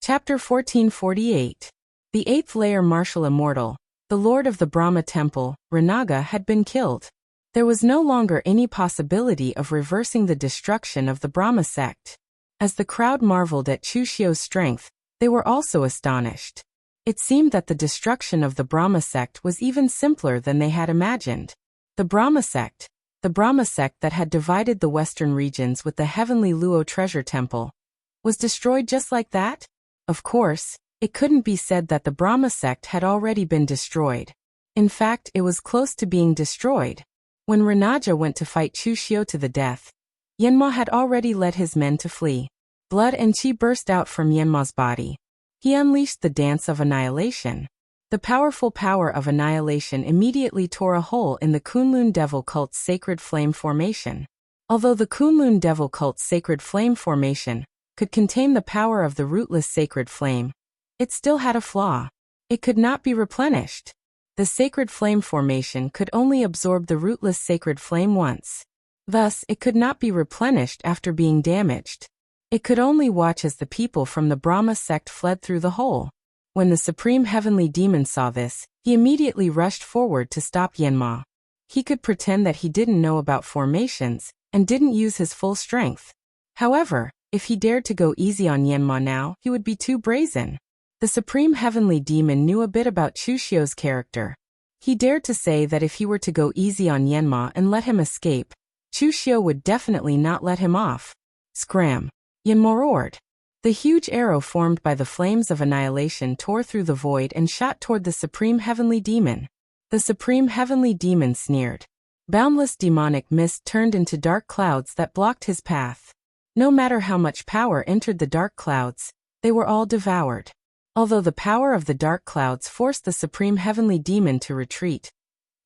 Chapter 1448. The 8th layer martial immortal, the lord of the Brahma temple, Renaga had been killed. There was no longer any possibility of reversing the destruction of the Brahma sect. As the crowd marveled at Chu Xiu's strength, they were also astonished. It seemed that the destruction of the Brahma sect was even simpler than they had imagined. The Brahma sect that had divided the western regions with the heavenly Luo treasure temple, was destroyed just like that? Of course, it couldn't be said that the Brahma sect had already been destroyed. In fact, it was close to being destroyed. When Renaja went to fight Chu Xiu to the death, Yanma had already led his men to flee. Blood and qi burst out from Yanma's body. He unleashed the dance of annihilation. The powerful power of annihilation immediately tore a hole in the Kunlun devil cult's sacred flame formation. Although the Kunlun devil cult's sacred flame formation could contain the power of the rootless sacred flame, it still had a flaw. It could not be replenished. The sacred flame formation could only absorb the rootless sacred flame once. Thus, it could not be replenished after being damaged. It could only watch as the people from the Brahma sect fled through the hole. When the supreme heavenly demon saw this, he immediately rushed forward to stop Yanma. He could pretend that he didn't know about formations and didn't use his full strength. However, if he dared to go easy on Yanma now, he would be too brazen. The supreme heavenly demon knew a bit about Chu Xiu's character. He dared to say that if he were to go easy on Yanma and let him escape, Chu Xiu would definitely not let him off. Scram! Yanma roared. The huge arrow formed by the flames of annihilation tore through the void and shot toward the supreme heavenly demon. The supreme heavenly demon sneered. Boundless demonic mist turned into dark clouds that blocked his path. No matter how much power entered the dark clouds, they were all devoured. Although the power of the dark clouds forced the supreme heavenly demon to retreat,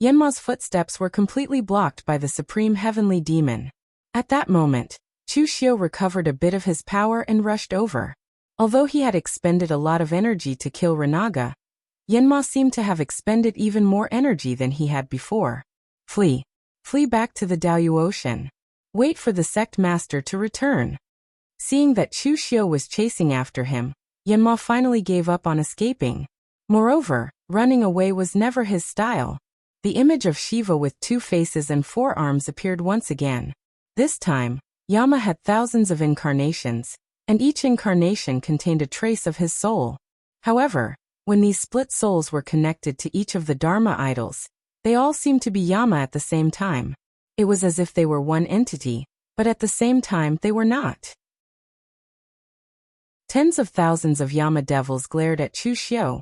Yanma's footsteps were completely blocked by the supreme heavenly demon. At that moment, Chu Xiu recovered a bit of his power and rushed over. Although he had expended a lot of energy to kill Renaga, Yanma seemed to have expended even more energy than he had before. Flee. Flee back to the Daoyu Ocean. Wait for the sect master to return. Seeing that Chu Xiu was chasing after him, Yanma finally gave up on escaping. Moreover, running away was never his style. The image of Shiva with 2 faces and 4 arms appeared once again. This time, Yama had thousands of incarnations, and each incarnation contained a trace of his soul. However, when these split souls were connected to each of the Dharma idols, they all seemed to be Yama at the same time. It was as if they were one entity, but at the same time they were not. Tens of thousands of Yama devils glared at Chu Xiu,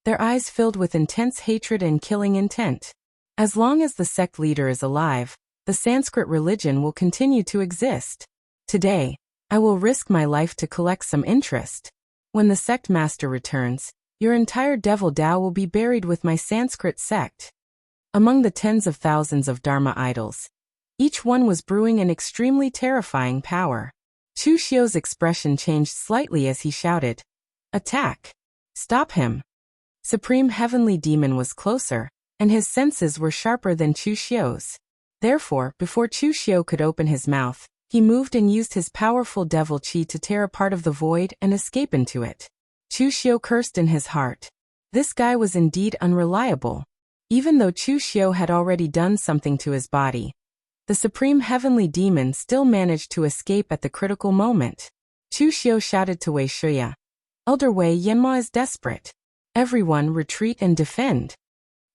their eyes filled with intense hatred and killing intent. As long as the sect leader is alive, the Sanskrit religion will continue to exist. Today, I will risk my life to collect some interest. When the sect master returns, your entire devil Dao will be buried with my Sanskrit sect. Among the tens of thousands of Dharma idols, each one was brewing an extremely terrifying power. Chu Xiu's expression changed slightly as he shouted, "Attack! Stop him!" Supreme Heavenly Demon was closer, and his senses were sharper than Chu Xiu's. Therefore, before Chu Xiu could open his mouth, he moved and used his powerful devil chi to tear a part of the void and escape into it. Chu Xiu cursed in his heart. This guy was indeed unreliable. Even though Chu Xiu had already done something to his body, the Supreme Heavenly Demon still managed to escape at the critical moment. Chu Xiu shouted to Wei Shuya, "Elder Wei Yanma is desperate. Everyone retreat and defend."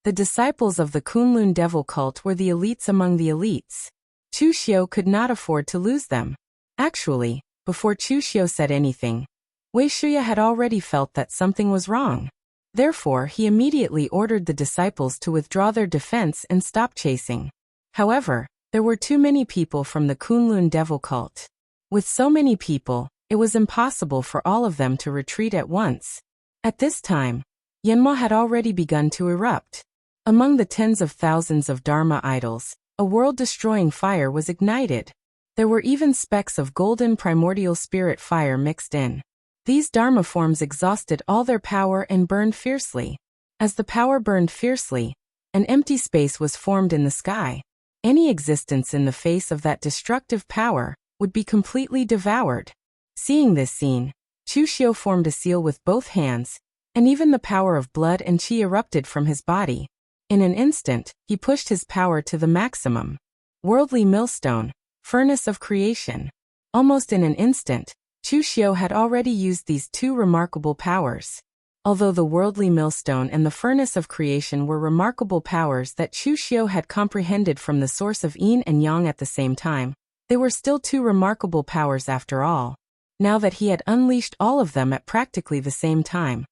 The disciples of the Kunlun devil cult were the elites among the elites. Chu Xiu could not afford to lose them. Actually, before Chu Xiu said anything, Wei Shuya had already felt that something was wrong. Therefore, he immediately ordered the disciples to withdraw their defense and stop chasing. However, there were too many people from the Kunlun devil cult. With so many people, it was impossible for all of them to retreat at once. At this time, Yanma had already begun to erupt. Among the tens of thousands of Dharma idols, a world-destroying fire was ignited. There were even specks of golden primordial spirit fire mixed in. These Dharma forms exhausted all their power and burned fiercely. As the power burned fiercely, an empty space was formed in the sky. Any existence in the face of that destructive power would be completely devoured. Seeing this scene, Chu Xiu formed a seal with both hands, and even the power of blood and qi erupted from his body. In an instant, he pushed his power to the maximum. Worldly millstone, furnace of creation. Almost in an instant, Chu Xiu had already used these two remarkable powers. Although the worldly millstone and the furnace of creation were remarkable powers that Chu Xiu had comprehended from the source of yin and yang at the same time, they were still two remarkable powers after all. Now that he had unleashed all of them at practically the same time,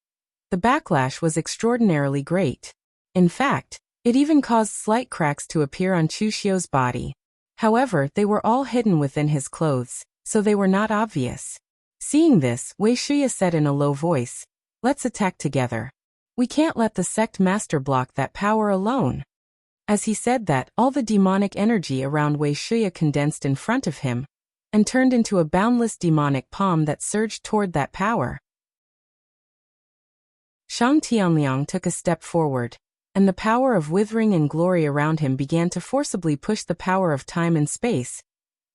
the backlash was extraordinarily great. In fact, it even caused slight cracks to appear on Chu Xiu's body. However, they were all hidden within his clothes, so they were not obvious. Seeing this, Wei Shuya said in a low voice, "Let's attack together. We can't let the sect master block that power alone." As he said that, all the demonic energy around Wei Shuya condensed in front of him, and turned into a boundless demonic palm that surged toward that power. Shang Tianliang took a step forward, and the power of withering and glory around him began to forcibly push the power of time and space,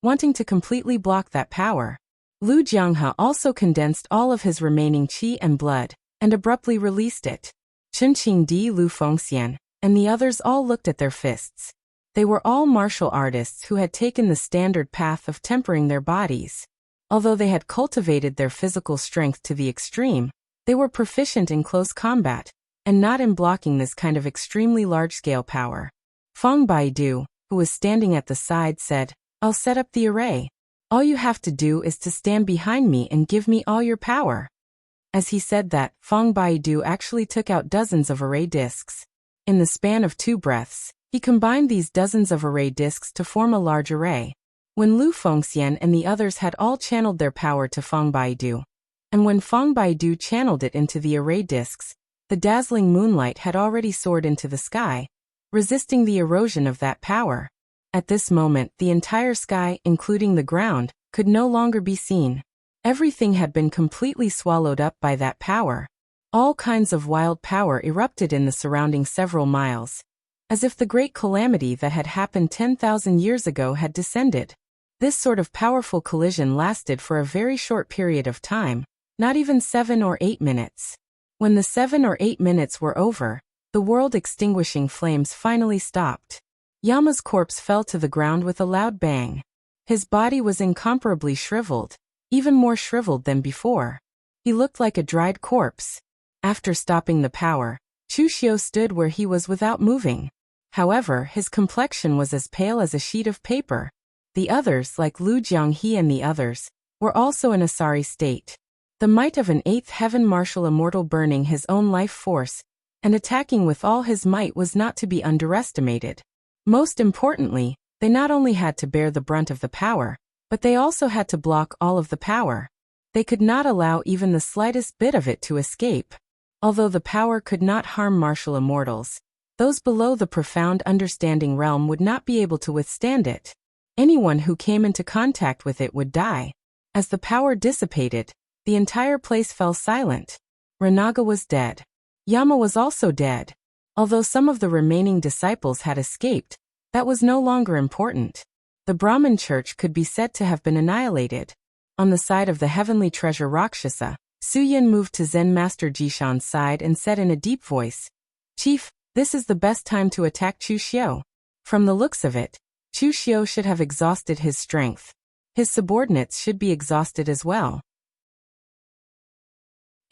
wanting to completely block that power. Lu Jianghe also condensed all of his remaining qi and blood, and abruptly released it. Chen Qingdi, Lu Fengxian, and the others all looked at their fists. They were all martial artists who had taken the standard path of tempering their bodies. Although they had cultivated their physical strength to the extreme, they were proficient in close combat, and not in blocking this kind of extremely large-scale power. Feng Baidu, who was standing at the side, said, "I'll set up the array. All you have to do is to stand behind me and give me all your power." As he said that, Feng Baidu actually took out dozens of array discs. In the span of 2 breaths, he combined these dozens of array discs to form a large array. When Lu Fengxian and the others had all channeled their power to Feng Baidu, and when Feng Baidu channeled it into the array discs, the dazzling moonlight had already soared into the sky, resisting the erosion of that power. At this moment, the entire sky, including the ground, could no longer be seen. Everything had been completely swallowed up by that power. All kinds of wild power erupted in the surrounding several miles, as if the great calamity that had happened 10,000 years ago had descended. This sort of powerful collision lasted for a very short period of time, not even 7 or 8 minutes. When the 7 or 8 minutes were over, the world-extinguishing flames finally stopped. Yama's corpse fell to the ground with a loud bang. His body was incomparably shriveled, even more shriveled than before. He looked like a dried corpse. After stopping the power, Chu Xiu stood where he was without moving. However, his complexion was as pale as a sheet of paper. The others, like Lu Jianghe and the others, were also in a sorry state. The might of an 8th heaven martial immortal burning his own life force, and attacking with all his might was not to be underestimated. Most importantly, they not only had to bear the brunt of the power, but they also had to block all of the power. They could not allow even the slightest bit of it to escape. Although the power could not harm martial immortals, Those below the profound understanding realm would not be able to withstand it. Anyone who came into contact with it would die. As the power dissipated, the entire place fell silent. Renaga was dead. Yama was also dead. Although some of the remaining disciples had escaped, that was no longer important. The Brahmin church could be said to have been annihilated. On the side of the heavenly treasure Rakshasa, Suyin moved to Zen Master Jishan's side and said in a deep voice, "Chief, this is the best time to attack Chu Xiu. From the looks of it, Chu Xiu should have exhausted his strength. His subordinates should be exhausted as well.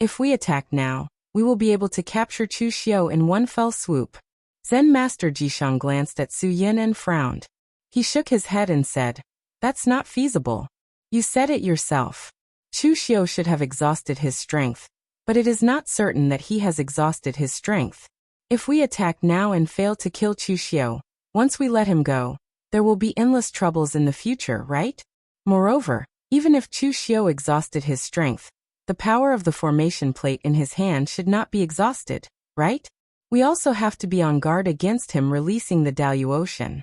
If we attack now, we will be able to capture Chu Xiu in one fell swoop." Zen Master Jishan glanced at Suyin and frowned. He shook his head and said, "That's not feasible. You said it yourself. Chu Xiu should have exhausted his strength, but it is not certain that he has exhausted his strength. If we attack now and fail to kill Chu Xiu, once we let him go, there will be endless troubles in the future, right? Moreover, even if Chu Xiu exhausted his strength, the power of the formation plate in his hand should not be exhausted, right? We also have to be on guard against him releasing the Daluocean."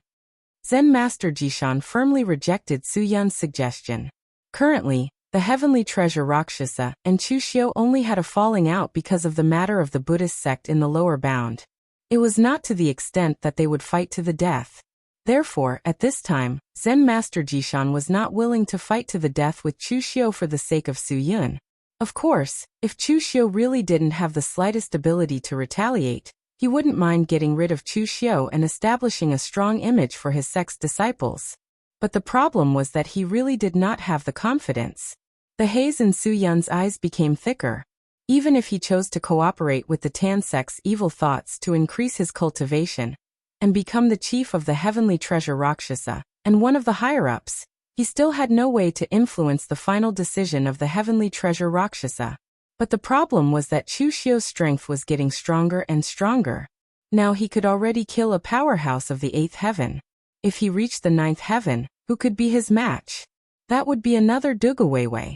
Zen Master Jishan firmly rejected Su Yun's suggestion. Currently, the heavenly treasure Rakshasa and Chu Xiu only had a falling out because of the matter of the Buddhist sect in the lower bound. It was not to the extent that they would fight to the death. Therefore, at this time, Zen Master Jishan was not willing to fight to the death with Chu Xiu for the sake of Su Yun. Of course, if Chu Xiu really didn't have the slightest ability to retaliate, he wouldn't mind getting rid of Chu Xiu and establishing a strong image for his sect's disciples. But the problem was that he really did not have the confidence. The haze in Su Yun's eyes became thicker. Even if he chose to cooperate with the Tan sect's evil thoughts to increase his cultivation and become the chief of the heavenly treasure Rakshasa and one of the higher-ups, he still had no way to influence the final decision of the heavenly treasure Rakshasa. But the problem was that Chu Xiu's strength was getting stronger and stronger. Now he could already kill a powerhouse of the 8th heaven. If he reached the 9th heaven, who could be his match? That would be another Dugawei.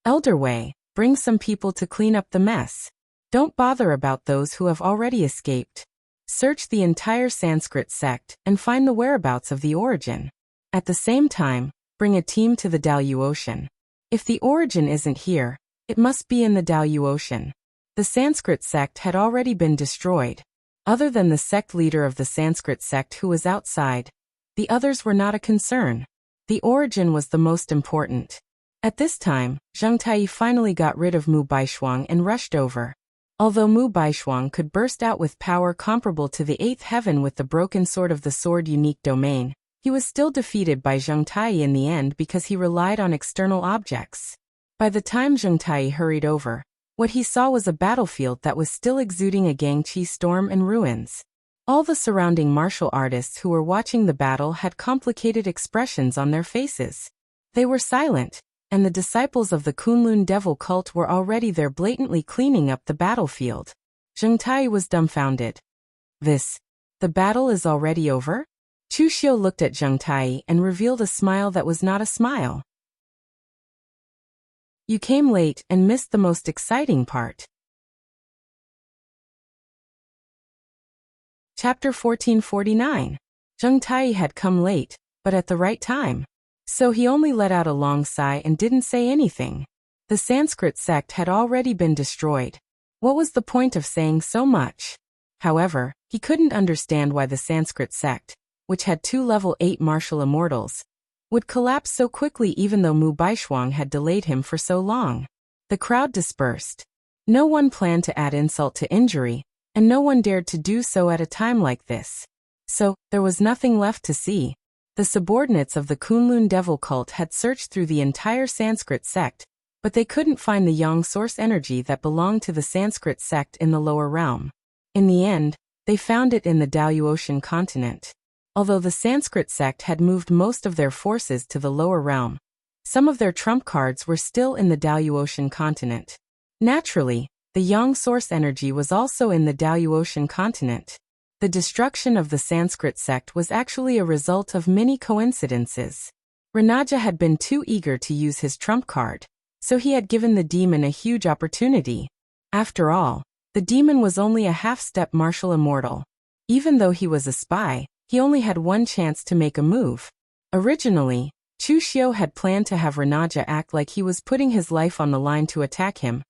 Elder Wei, bring some people to clean up the mess. Don't bother about those who have already escaped. Search the entire Sanskrit sect and find the whereabouts of the origin. At the same time, bring a team to the Daluocean. If the origin isn't here, it must be in the Daluocean. The Sanskrit sect had already been destroyed. Other than the sect leader of the Sanskrit sect who was outside, the others were not a concern. The origin was the most important. At this time, Zheng Tai finally got rid of Mu Baishuang and rushed over. Although Mu Baishuang could burst out with power comparable to the 8th heaven with the broken sword of the sword unique domain, he was still defeated by Zheng Tai in the end because he relied on external objects. By the time Zheng Tai hurried over, what he saw was a battlefield that was still exuding a Gangqi storm and ruins. All the surrounding martial artists who were watching the battle had complicated expressions on their faces. They were silent, and the disciples of the Kunlun devil cult were already there blatantly cleaning up the battlefield. Zheng Tai was dumbfounded. The battle is already over? Chu Xiu looked at Zheng Tai and revealed a smile that was not a smile. You came late and missed the most exciting part. Chapter 1449. Zheng Tai had come late, but at the right time. So he only let out a long sigh and didn't say anything. The Sanskrit sect had already been destroyed. What was the point of saying so much? However, he couldn't understand why the Sanskrit sect, which had 2 level 8 martial immortals, would collapse so quickly even though Mu Baishuang had delayed him for so long. The crowd dispersed. No one planned to add insult to injury, and no one dared to do so at a time like this. So, there was nothing left to see. The subordinates of the Kunlun devil cult had searched through the entire Sanskrit sect, but they couldn't find the yang source energy that belonged to the Sanskrit sect in the lower realm. In the end, they found it in the Daluocean continent. Although the Sanskrit sect had moved most of their forces to the lower realm, some of their trump cards were still in the Daluocean continent. Naturally, the yang source energy was also in the Daluocean continent. The destruction of the Sanskrit sect was actually a result of many coincidences. Renaja had been too eager to use his trump card, so he had given the demon a huge opportunity. After all, the demon was only a half-step martial immortal. Even though he was a spy, he only had one chance to make a move. Originally, Chu Xiu had planned to have Renaja act like he was putting his life on the line to attack him,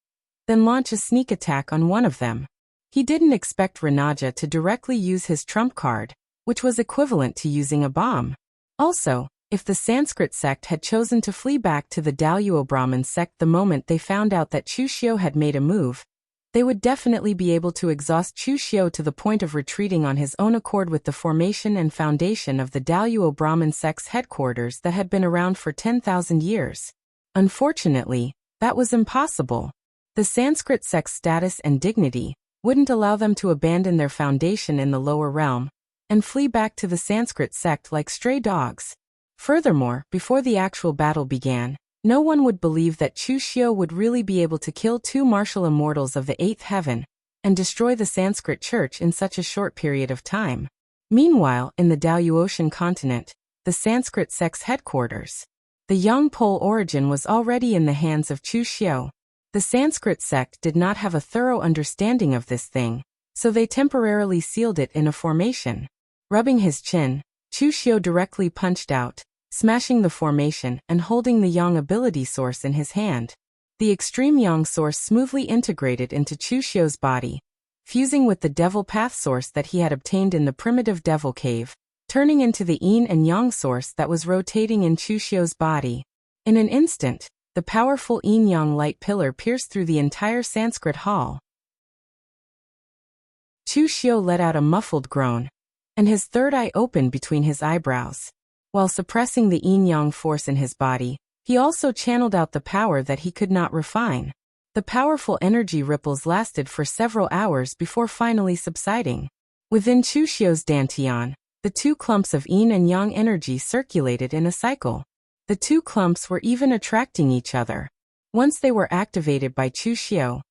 then launch a sneak attack on one of them. He didn't expect Renaja to directly use his trump card, which was equivalent to using a bomb. Also, if the Sanskrit sect had chosen to flee back to the Daluo Brahmin sect the moment they found out that Chu Xiu had made a move, they would definitely be able to exhaust Chu Xiu to the point of retreating on his own accord with the formation and foundation of the Daluo Brahmin sect's headquarters that had been around for 10,000 years. Unfortunately, that was impossible. The Sanskrit sect's status and dignity wouldn't allow them to abandon their foundation in the lower realm and flee back to the Sanskrit sect like stray dogs. Furthermore, before the actual battle began, no one would believe that Chu Xiu would really be able to kill two martial immortals of the eighth heaven and destroy the Sanskrit church in such a short period of time. Meanwhile, in the Daluotian continent, the Sanskrit sect's headquarters, the young Pole origin was already in the hands of Chu Xiu. The Sanskrit sect did not have a thorough understanding of this thing, so they temporarily sealed it in a formation. Rubbing his chin, Chu Xiu directly punched out, smashing the formation and holding the Yang ability source in his hand. The extreme Yang source smoothly integrated into Chu Xiu's body, fusing with the devil path source that he had obtained in the primitive devil cave, turning into the yin and yang source that was rotating in Chu Xiu's body. In an instant, the powerful yin-yang light pillar pierced through the entire Sanskrit hall. Chu Xiu let out a muffled groan, and his third eye opened between his eyebrows. While suppressing the yin-yang force in his body, he also channeled out the power that he could not refine. The powerful energy ripples lasted for several hours before finally subsiding. Within Chu Xiu's dantian, the two clumps of yin and yang energy circulated in a cycle. The two clumps were even attracting each other. Once they were activated by Chu Xiu,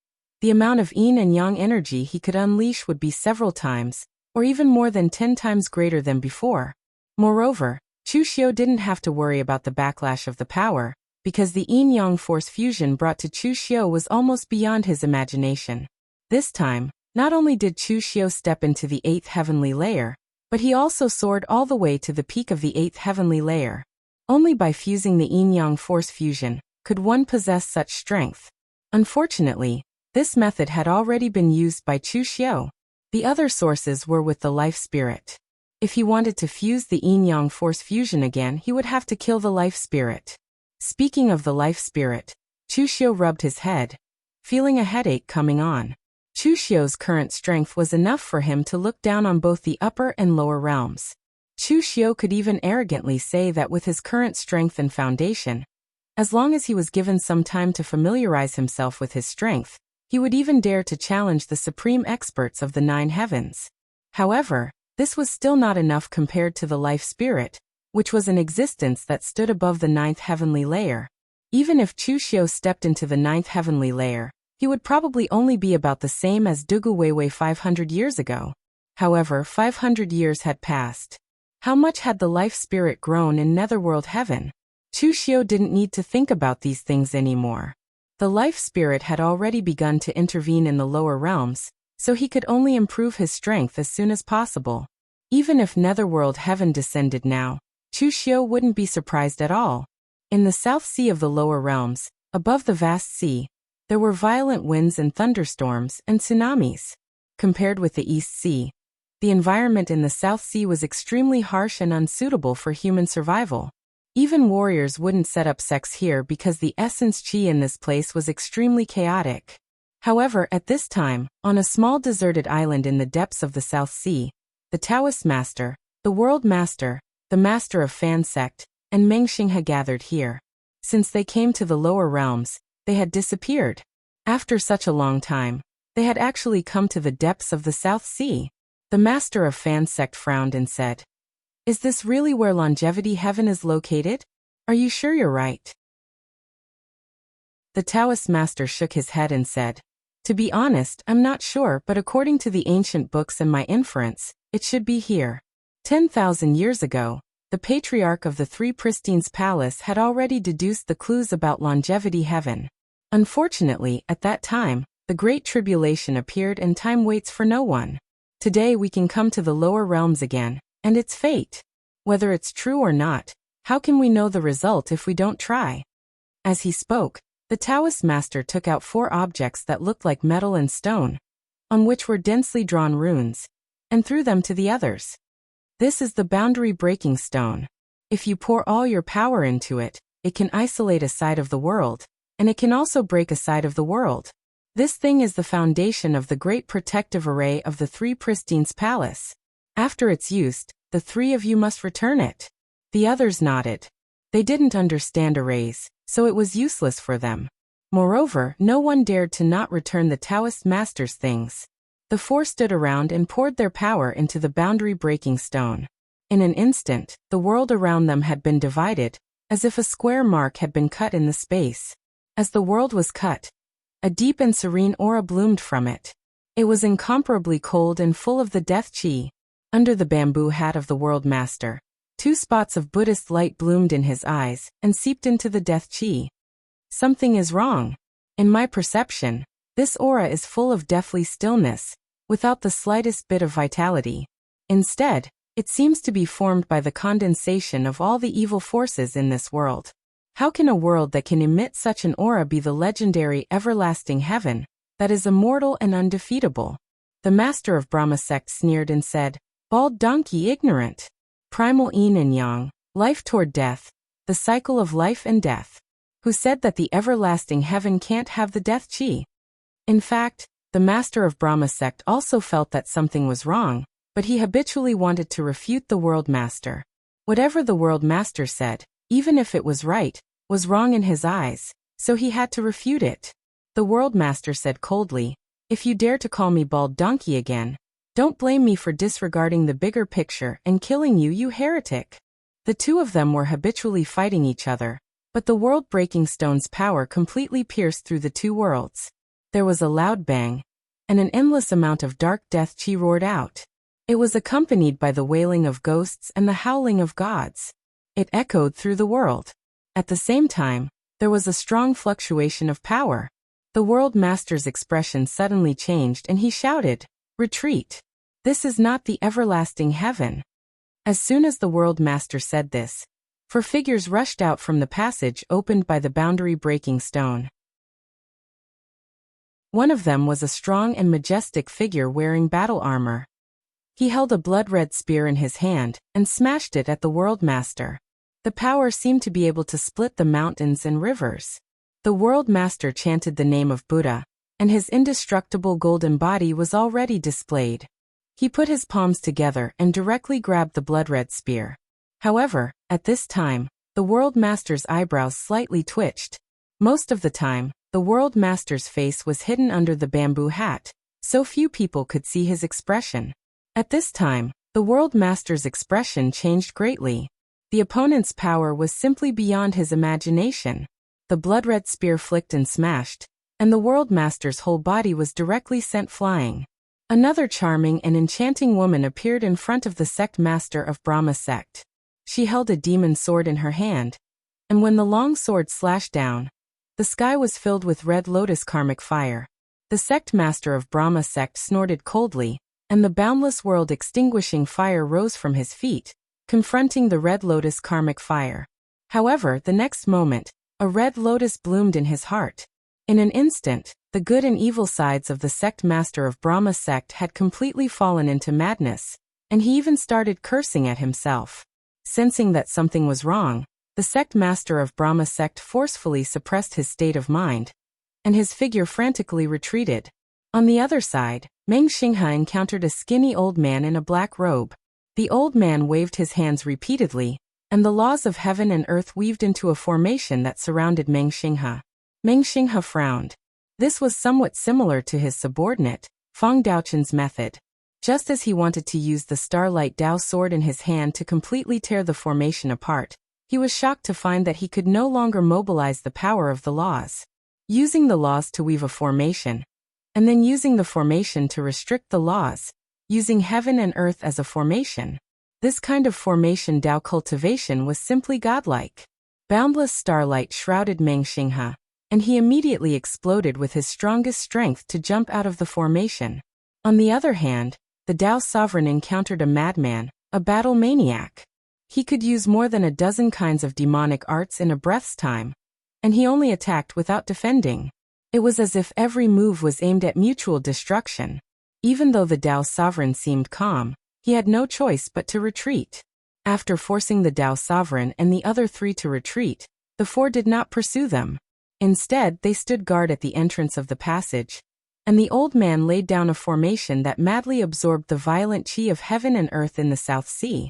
the amount of yin and yang energy he could unleash would be several times, or even more than 10 times greater than before. Moreover, Chu Xiu didn't have to worry about the backlash of the power, because the yin-yang force fusion brought to Chu Xiu was almost beyond his imagination. This time, not only did Chu Xiu step into the 8th heavenly layer, but he also soared all the way to the peak of the 8th heavenly layer. Only by fusing the yin-yang force fusion could one possess such strength. Unfortunately, this method had already been used by Chu Xiu. The other sources were with the life spirit. If he wanted to fuse the yin-yang force fusion again, he would have to kill the life spirit. Speaking of the life spirit, Chu Xiu rubbed his head, feeling a headache coming on. Chu Xiu's current strength was enough for him to look down on both the upper and lower realms. Chu Xiu could even arrogantly say that with his current strength and foundation, as long as he was given some time to familiarize himself with his strength, he would even dare to challenge the supreme experts of the 9 heavens. However, this was still not enough compared to the life spirit, which was an existence that stood above the 9th heavenly layer. Even if Chu Xiu stepped into the 9th heavenly layer, he would probably only be about the same as Dugu Weiwei 500 years ago. However, 500 years had passed. How much had the life spirit grown in Netherworld Heaven? Chu Xiu didn't need to think about these things anymore. The life spirit had already begun to intervene in the lower realms, so he could only improve his strength as soon as possible. Even if Netherworld Heaven descended now, Chu Xiu wouldn't be surprised at all. In the South Sea of the lower realms, above the vast sea, there were violent winds and thunderstorms and tsunamis. Compared with the East Sea, the environment in the South Sea was extremely harsh and unsuitable for human survival. Even warriors wouldn't set up sects here because the essence chi in this place was extremely chaotic. However, at this time, on a small deserted island in the depths of the South Sea, the Taoist Master, the World Master, the Master of Fan Sect, and Mengxing had gathered here. Since they came to the lower realms, they had disappeared. After such a long time, they had actually come to the depths of the South Sea. The Master of Fan Sect frowned and said, "Is this really where Longevity Heaven is located? Are you sure you're right?" The Taoist Master shook his head and said, "To be honest, I'm not sure, but according to the ancient books and my inference, it should be here." 10,000 years ago, the Patriarch of the Three Pristines Palace had already deduced the clues about Longevity Heaven. Unfortunately, at that time, the Great Tribulation appeared and time waits for no one. Today we can come to the lower realms again, and its fate. Whether it's true or not, how can we know the result if we don't try? As he spoke, the Taoist master took out 4 objects that looked like metal and stone, on which were densely drawn runes, and threw them to the others. This is the boundary-breaking stone. If you pour all your power into it, it can isolate a side of the world, and it can also break a side of the world. This thing is the foundation of the great protective array of the 3 Pristines Palace. After its use, the 3 of you must return it. The others nodded. They didn't understand arrays, so it was useless for them. Moreover, no one dared to not return the Taoist master's things. The 4 stood around and poured their power into the boundary-breaking stone. In an instant, the world around them had been divided, as if a square mark had been cut in the space. As the world was cut, a deep and serene aura bloomed from it. It was incomparably cold and full of the death chi. Under the bamboo hat of the world master, 2 spots of Buddhist light bloomed in his eyes and seeped into the death chi. Something is wrong. In my perception, this aura is full of deathly stillness, without the slightest bit of vitality. Instead, it seems to be formed by the condensation of all the evil forces in this world. How can a world that can emit such an aura be the legendary everlasting heaven, that is immortal and undefeatable? The master of Brahma sect sneered and said, "Bald donkey ignorant. Primal yin and yang, life toward death, the cycle of life and death. Who said that the everlasting heaven can't have the death chi?" In fact, the master of Brahma sect also felt that something was wrong, but he habitually wanted to refute the world master. Whatever the world master said, even if it was right, was wrong in his eyes, so he had to refute it. The world master said coldly, "If you dare to call me bald donkey again, don't blame me for disregarding the bigger picture and killing you, you heretic." The 2 of them were habitually fighting each other, but the world-breaking stone's power completely pierced through the 2 worlds. There was a loud bang, and an endless amount of dark death chi roared out. It was accompanied by the wailing of ghosts and the howling of gods. It echoed through the world. At the same time, there was a strong fluctuation of power. The world master's expression suddenly changed and he shouted, "Retreat! This is not the everlasting heaven." As soon as the world master said this, 4 figures rushed out from the passage opened by the boundary-breaking stone. One of them was a strong and majestic figure wearing battle armor. He held a blood-red spear in his hand and smashed it at the world master. The power seemed to be able to split the mountains and rivers. The world master chanted the name of Buddha, and his indestructible golden body was already displayed. He put his palms together and directly grabbed the blood-red spear. However, at this time, the world master's eyebrows slightly twitched. Most of the time, the world master's face was hidden under the bamboo hat, so few people could see his expression. At this time, the world master's expression changed greatly. The opponent's power was simply beyond his imagination. The blood-red spear flicked and smashed, and the world master's whole body was directly sent flying. Another charming and enchanting woman appeared in front of the sect master of Brahma sect. She held a demon sword in her hand, and when the long sword slashed down, the sky was filled with red lotus karmic fire. The sect master of Brahma sect snorted coldly, and the boundless world-extinguishing fire rose from his feet, confronting the red lotus karmic fire. However, the next moment, a red lotus bloomed in his heart. In an instant, the good and evil sides of the sect master of Brahma sect had completely fallen into madness, and he even started cursing at himself. Sensing that something was wrong, the sect master of Brahma sect forcefully suppressed his state of mind, and his figure frantically retreated. On the other side, Meng Xinghe encountered a skinny old man in a black robe. The old man waved his hands repeatedly, and the laws of heaven and earth weaved into a formation that surrounded Meng Xinghe. Meng Xinghe frowned. This was somewhat similar to his subordinate, Fang Daochun's method. Just as he wanted to use the Starlight Dao sword in his hand to completely tear the formation apart, he was shocked to find that he could no longer mobilize the power of the laws. Using the laws to weave a formation, and then using the formation to restrict the laws, using heaven and earth as a formation. This kind of formation Dao cultivation was simply godlike. Boundless starlight shrouded Meng Xinghe, and he immediately exploded with his strongest strength to jump out of the formation. On the other hand, the Tao sovereign encountered a madman, a battle maniac. He could use more than a dozen kinds of demonic arts in a breath's time, and he only attacked without defending. It was as if every move was aimed at mutual destruction. Even though the Tao sovereign seemed calm, he had no choice but to retreat. After forcing the Tao sovereign and the other three to retreat, the four did not pursue them. Instead, they stood guard at the entrance of the passage, and the old man laid down a formation that madly absorbed the violent chi of heaven and earth in the South Sea.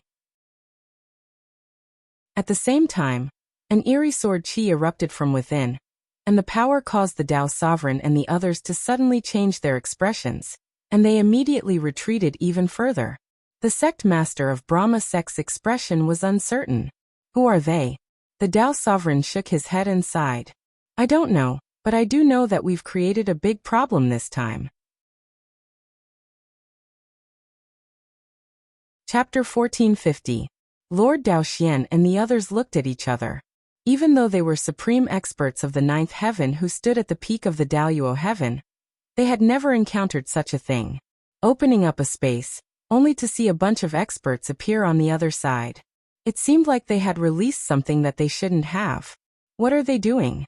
At the same time, an eerie sword chi erupted from within, and the power caused the Tao sovereign and the others to suddenly change their expressions, and they immediately retreated even further. The sect master of Brahma sect's expression was uncertain. Who are they? The Tao sovereign shook his head and sighed. I don't know, but I do know that we've created a big problem this time. Chapter 1450. Lord Daoxian and the others looked at each other. Even though they were supreme experts of the ninth heaven who stood at the peak of the Daoyuo heaven, they had never encountered such a thing. Opening up a space, only to see a bunch of experts appear on the other side. It seemed like they had released something that they shouldn't have. What are they doing?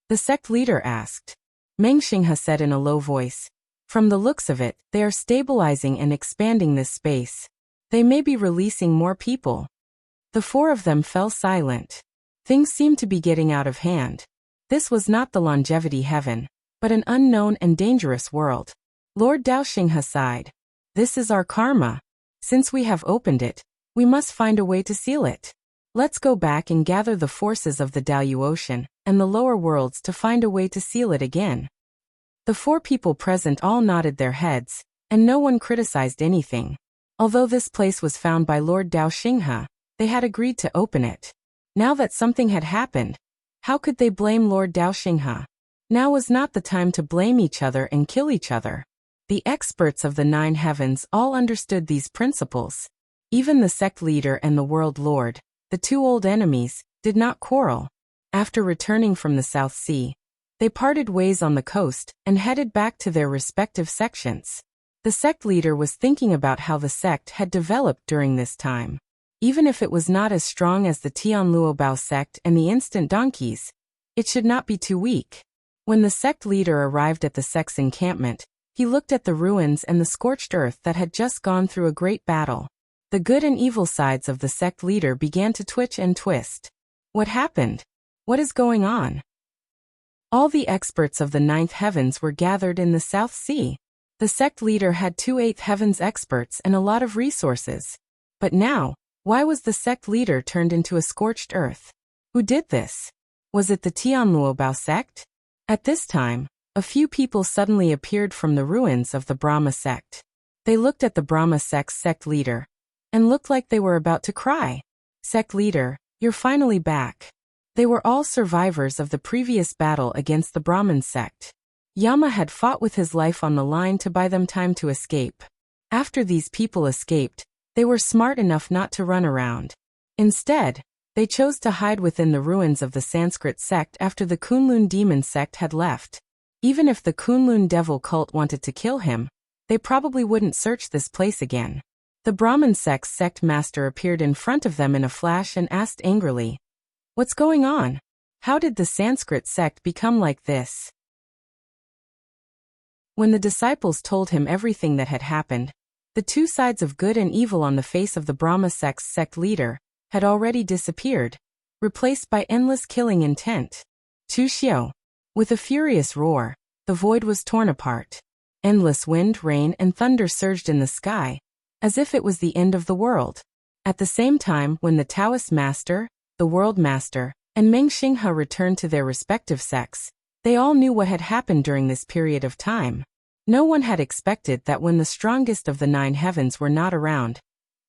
The sect leader asked. Meng Xinghe said in a low voice. From the looks of it, they are stabilizing and expanding this space. They may be releasing more people. The four of them fell silent. Things seemed to be getting out of hand. This was not the longevity heaven, but an unknown and dangerous world. Lord Daoxinghe sighed. This is our karma. Since we have opened it, we must find a way to seal it. Let's go back and gather the forces of the Daoyu Ocean and the lower worlds to find a way to seal it again. The four people present all nodded their heads, and no one criticized anything. Although this place was found by Lord Daoxinghe, they had agreed to open it. Now that something had happened, how could they blame Lord Daoxinghe? Now was not the time to blame each other and kill each other. The experts of the nine heavens all understood these principles. Even the sect leader and the world lord, the two old enemies, did not quarrel. After returning from the South Sea, they parted ways on the coast and headed back to their respective sections. The sect leader was thinking about how the sect had developed during this time. Even if it was not as strong as the Tianluobao sect and the instant donkeys, it should not be too weak. When the sect leader arrived at the sect's encampment, he looked at the ruins and the scorched earth that had just gone through a great battle. The good and evil sides of the sect leader began to twitch and twist. What happened? What is going on? All the experts of the ninth heavens were gathered in the South Sea. The sect leader had 2 eighth heavens experts and a lot of resources. But now, why was the sect leader turned into a scorched earth? Who did this? Was it the Tianluobao sect? At this time, a few people suddenly appeared from the ruins of the Brahma sect. They looked at the Brahma sect's sect leader, and looked like they were about to cry. Sect leader, you're finally back. They were all survivors of the previous battle against the Brahmin sect. Yama had fought with his life on the line to buy them time to escape. After these people escaped, they were smart enough not to run around. Instead, they chose to hide within the ruins of the Sanskrit sect after the Kunlun demon sect had left. Even if the Kunlun devil cult wanted to kill him, they probably wouldn't search this place again. The Brahmin sect's sect master appeared in front of them in a flash and asked angrily, "What's going on? How did the Sanskrit sect become like this?" When the disciples told him everything that had happened, the two sides of good and evil on the face of the Brahma sect's sect leader had already disappeared, replaced by endless killing intent. Chu Xiu. With a furious roar, the void was torn apart. Endless wind, rain, and thunder surged in the sky, as if it was the end of the world. At the same time, when the Taoist master, the world master, and Meng Xinghe returned to their respective sects, they all knew what had happened during this period of time. No one had expected that when the strongest of the nine heavens were not around,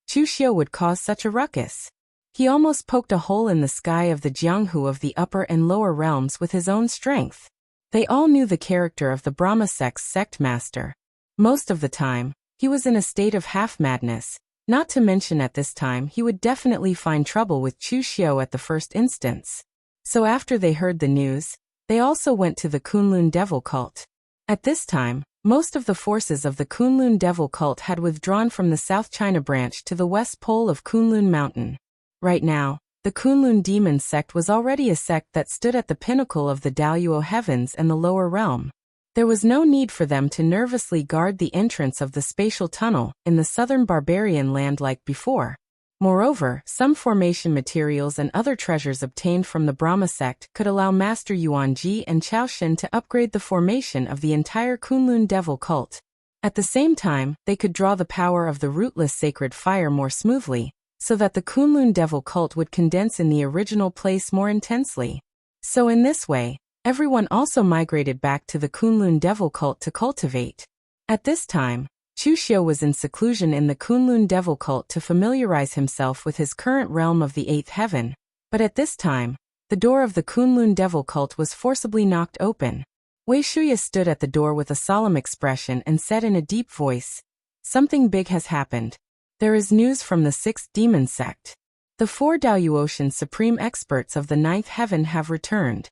Chu Xiu would cause such a ruckus. He almost poked a hole in the sky of the Jianghu of the upper and lower realms with his own strength. They all knew the character of the Brahma sect's sect master. Most of the time, he was in a state of half-madness, not to mention at this time he would definitely find trouble with Chu Xiu at the first instance. So after they heard the news, they also went to the Kunlun devil cult. At this time, Most of the forces of the Kunlun devil cult had withdrawn from the South China branch to the west pole of Kunlun Mountain. Right now, the Kunlun demon sect was already a sect that stood at the pinnacle of the Daluo heavens and the lower realm. There was no need for them to nervously guard the entrance of the spatial tunnel in the southern barbarian land like before. Moreover, some formation materials and other treasures obtained from the Brahma sect could allow Master Yuanji and Chao Shin to upgrade the formation of the entire Kunlun devil cult. At the same time, they could draw the power of the rootless sacred fire more smoothly, so that the Kunlun devil cult would condense in the original place more intensely. So in this way, everyone also migrated back to the Kunlun devil cult to cultivate. At this time, Chu Xiu was in seclusion in the Kunlun devil cult to familiarize himself with his current realm of the eighth heaven, but at this time, the door of the Kunlun devil cult was forcibly knocked open. Wei Shuya stood at the door with a solemn expression and said in a deep voice, "Something big has happened. There is news from the sixth demon sect. The four Daoyuoshan supreme experts of the ninth heaven have returned."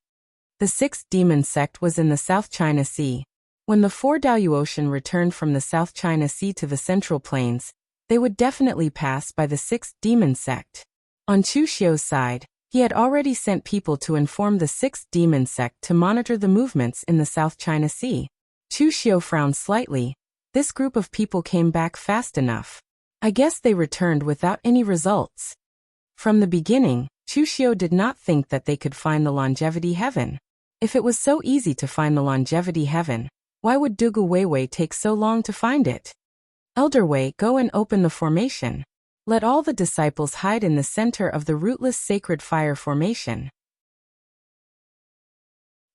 The sixth demon sect was in the South China Sea. When the four Daoyuoshan returned from the South China Sea to the Central Plains, they would definitely pass by the sixth demon sect. On Chu Xiu's side, he had already sent people to inform the sixth demon sect to monitor the movements in the South China Sea. Chu Xiu frowned slightly. This group of people came back fast enough. I guess they returned without any results. From the beginning, Chu Xiu did not think that they could find the longevity heaven. If it was so easy to find the longevity heaven, why would Dugu Weiwei take so long to find it? Elder Wei, go and open the formation. Let all the disciples hide in the center of the rootless sacred fire formation.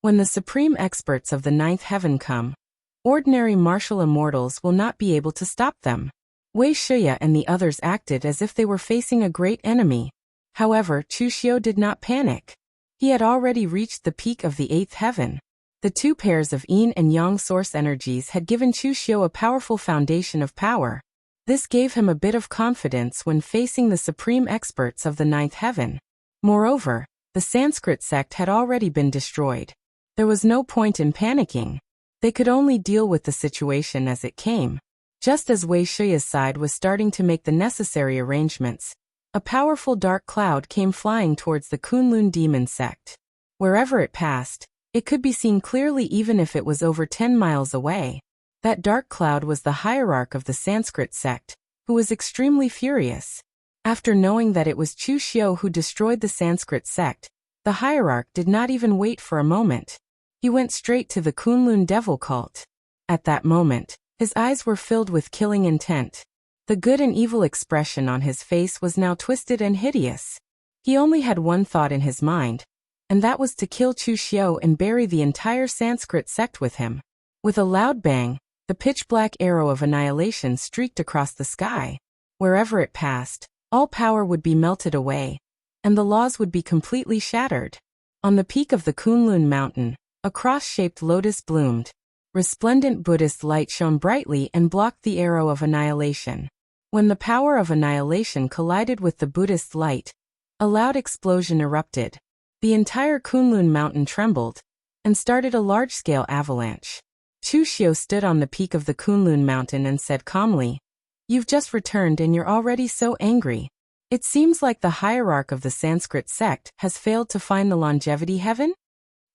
When the supreme experts of the ninth heaven come, ordinary martial immortals will not be able to stop them. Wei Shuya and the others acted as if they were facing a great enemy. However, Chu Xiu did not panic. He had already reached the peak of the eighth heaven. The two pairs of yin and yang source energies had given Chu Xiu a powerful foundation of power. This gave him a bit of confidence when facing the supreme experts of the ninth heaven. Moreover, the Sanskrit sect had already been destroyed. There was no point in panicking. They could only deal with the situation as it came. Just as Wei Shuya's side was starting to make the necessary arrangements, a powerful dark cloud came flying towards the Kunlun demon sect. Wherever it passed, it could be seen clearly even if it was over 10 miles away. That dark cloud was the hierarch of the Sanskrit sect, who was extremely furious. After knowing that it was Chu Xiu who destroyed the Sanskrit sect, the hierarch did not even wait for a moment. He went straight to the Kunlun devil cult. At that moment, his eyes were filled with killing intent. The good and evil expression on his face was now twisted and hideous. He only had one thought in his mind, and that was to kill Chu Xiu and bury the entire Sanskrit sect with him. With a loud bang, the pitch-black arrow of annihilation streaked across the sky. Wherever it passed, all power would be melted away, and the laws would be completely shattered. On the peak of the Kunlun mountain, a cross-shaped lotus bloomed. Resplendent Buddhist light shone brightly and blocked the arrow of annihilation. When the power of annihilation collided with the Buddhist light, a loud explosion erupted. The entire Kunlun mountain trembled and started a large-scale avalanche. Chu Xiu stood on the peak of the Kunlun mountain and said calmly, "You've just returned and you're already so angry. It seems like the hierarch of the Sanskrit sect has failed to find the longevity heaven?"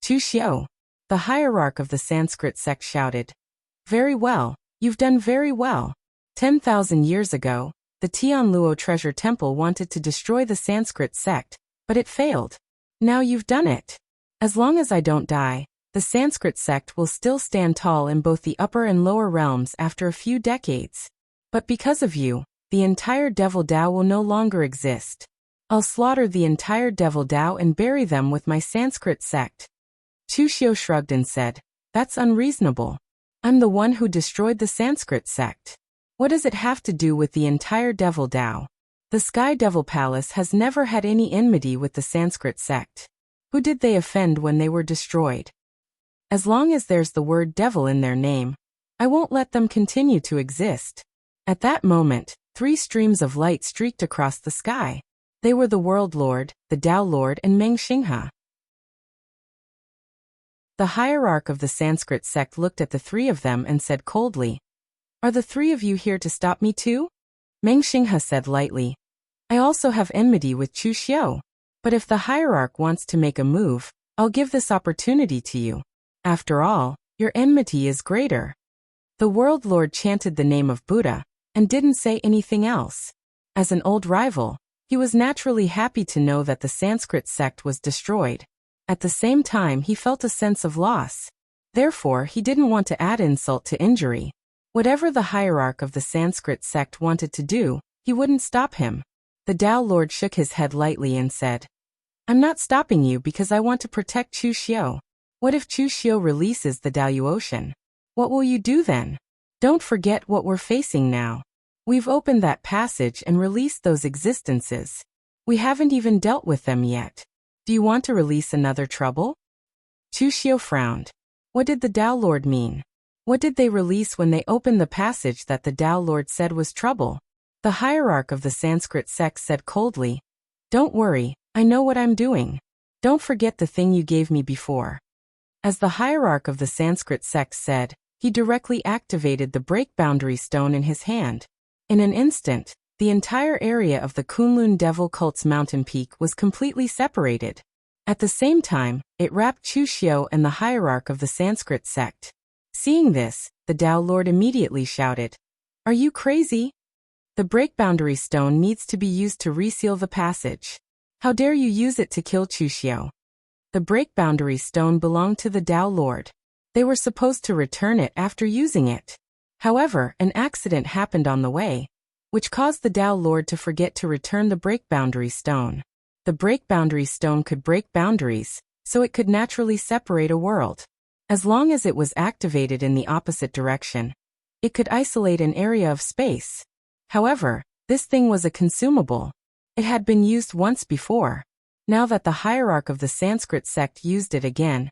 Chu Xiu, the hierarch of the Sanskrit sect, shouted, "Very well, you've done very well. 10,000 years ago, the Tianluo treasure temple wanted to destroy the Sanskrit sect, but it failed. Now you've done it. As long as I don't die, the Sanskrit sect will still stand tall in both the upper and lower realms after a few decades. But because of you, the entire Devil Dao will no longer exist. I'll slaughter the entire Devil Dao and bury them with my Sanskrit sect." Chu Xiu shrugged and said, "That's unreasonable. I'm the one who destroyed the Sanskrit sect. What does it have to do with the entire Devil Dao? The Sky Devil Palace has never had any enmity with the Sanskrit sect. Who did they offend when they were destroyed? As long as there's the word devil in their name, I won't let them continue to exist." At that moment, 3 streams of light streaked across the sky. They were the World Lord, the Dao Lord, and Meng Xinghe. The hierarch of the Sanskrit sect looked at the three of them and said coldly, "Are the three of you here to stop me too?" Meng Xinghe said lightly, "I also have enmity with Chu Xiu. But if the hierarch wants to make a move, I'll give this opportunity to you. After all, your enmity is greater." The world lord chanted the name of Buddha and didn't say anything else. As an old rival, he was naturally happy to know that the Sanskrit sect was destroyed. At the same time, he felt a sense of loss. Therefore, he didn't want to add insult to injury. Whatever the hierarch of the Sanskrit sect wanted to do, he wouldn't stop him. The Tao Lord shook his head lightly and said, "I'm not stopping you because I want to protect Chu Xiu. What if Chu Xiu releases the Daluocean? What will you do then? Don't forget what we're facing now. We've opened that passage and released those existences. We haven't even dealt with them yet. Do you want to release another trouble?" Chu Xiu frowned. What did the Tao Lord mean? What did they release when they opened the passage that the Tao Lord said was trouble? The hierarch of the Sanskrit sect said coldly, "Don't worry, I know what I'm doing. Don't forget the thing you gave me before." As the hierarch of the Sanskrit sect said, he directly activated the break boundary stone in his hand. In an instant, the entire area of the Kunlun Devil cult's mountain peak was completely separated. At the same time, it wrapped Chu Xiu and the hierarch of the Sanskrit sect. Seeing this, the Tao Lord immediately shouted, "Are you crazy? The break boundary stone needs to be used to reseal the passage. How dare you use it to kill Chu Xiu?" The break boundary stone belonged to the Tao Lord. They were supposed to return it after using it. However, an accident happened on the way, which caused the Tao Lord to forget to return the break boundary stone. The break boundary stone could break boundaries, so it could naturally separate a world. As long as it was activated in the opposite direction, it could isolate an area of space. However, this thing was a consumable. It had been used once before. Now that the hierarch of the Sanskrit sect used it again,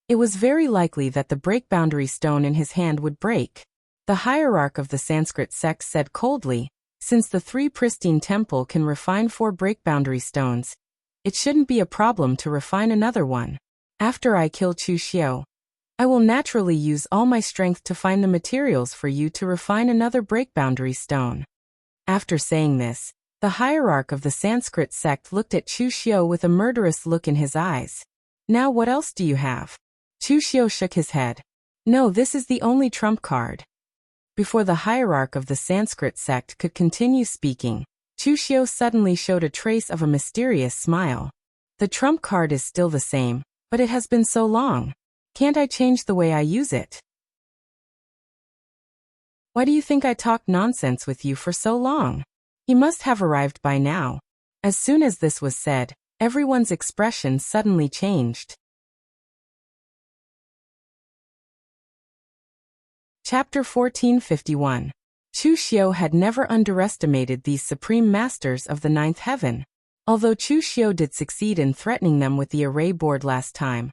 it was very likely that the break boundary stone in his hand would break. The hierarch of the Sanskrit sect said coldly, "Since the three pristine temple can refine 4 break boundary stones, it shouldn't be a problem to refine another one. After I kill Chu Xiu, I will naturally use all my strength to find the materials for you to refine another break boundary stone." After saying this, the hierarch of the Sanskrit sect looked at Chu Xiu with a murderous look in his eyes. "Now what else do you have?" Chu Xiu shook his head. "No, this is the only trump card." Before the hierarch of the Sanskrit sect could continue speaking, Chu Xiu suddenly showed a trace of a mysterious smile. "The trump card is still the same, but it has been so long. Can't I change the way I use it?" "Why do you think I talked nonsense with you for so long? He must have arrived by now." As soon as this was said, everyone's expression suddenly changed. Chapter 1451. Chu Xiu had never underestimated these supreme masters of the ninth heaven. Although Chu Xiu did succeed in threatening them with the array board last time,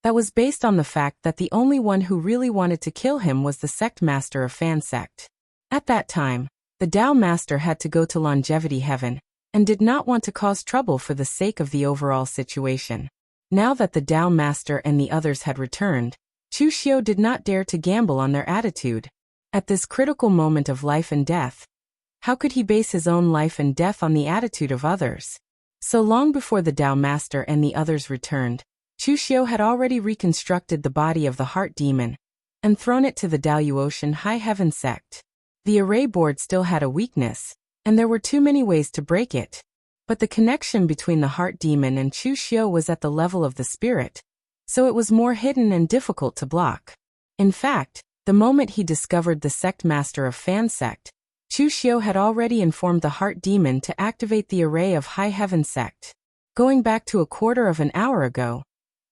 that was based on the fact that the only one who really wanted to kill him was the sect master of Fan Sect. At that time, the Tao master had to go to longevity heaven, and did not want to cause trouble for the sake of the overall situation. Now that the Tao master and the others had returned, Chu Xiu did not dare to gamble on their attitude. At this critical moment of life and death, how could he base his own life and death on the attitude of others? So long before the Tao master and the others returned, Chu Xiu had already reconstructed the body of the heart demon and thrown it to the Daluocean High Heaven sect. The array board still had a weakness, and there were too many ways to break it. But the connection between the heart demon and Chu Xiu was at the level of the spirit, so it was more hidden and difficult to block. In fact, the moment he discovered the sect master of Fan Sect, Chu Xiu had already informed the heart demon to activate the array of High Heaven sect. Going back to a quarter of an hour ago,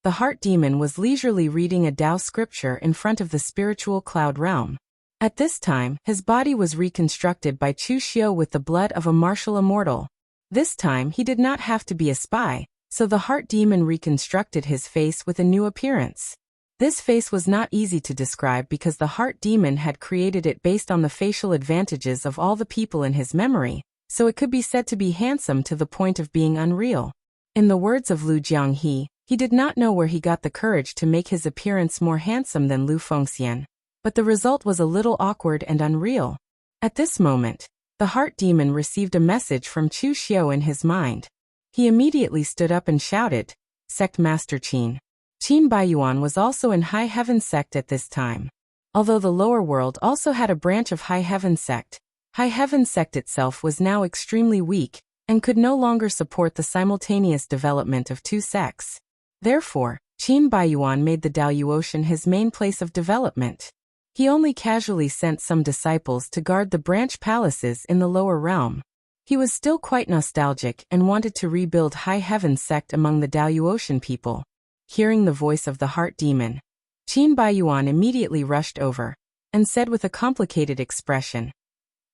the heart demon was leisurely reading a Tao scripture in front of the spiritual cloud realm. At this time, his body was reconstructed by Chu Xiu with the blood of a martial immortal. This time he did not have to be a spy, so the heart demon reconstructed his face with a new appearance. This face was not easy to describe because the heart demon had created it based on the facial advantages of all the people in his memory, so it could be said to be handsome to the point of being unreal. In the words of Lu Jianghe, He did not know where he got the courage to make his appearance more handsome than Lu Fengxian, but the result was a little awkward and unreal. At this moment, the heart demon received a message from Chu Xiu in his mind. He immediately stood up and shouted, "Sect Master Qin." Qin Baiyuan was also in High Heaven Sect at this time. Although the lower world also had a branch of High Heaven Sect, High Heaven Sect itself was now extremely weak and could no longer support the simultaneous development of two sects. Therefore, Qin Baiyuan made the Daoyuotian his main place of development. He only casually sent some disciples to guard the branch palaces in the lower realm. He was still quite nostalgic and wanted to rebuild High Heaven Sect among the Daoyuotian people. Hearing the voice of the heart demon, Qin Baiyuan immediately rushed over and said with a complicated expression,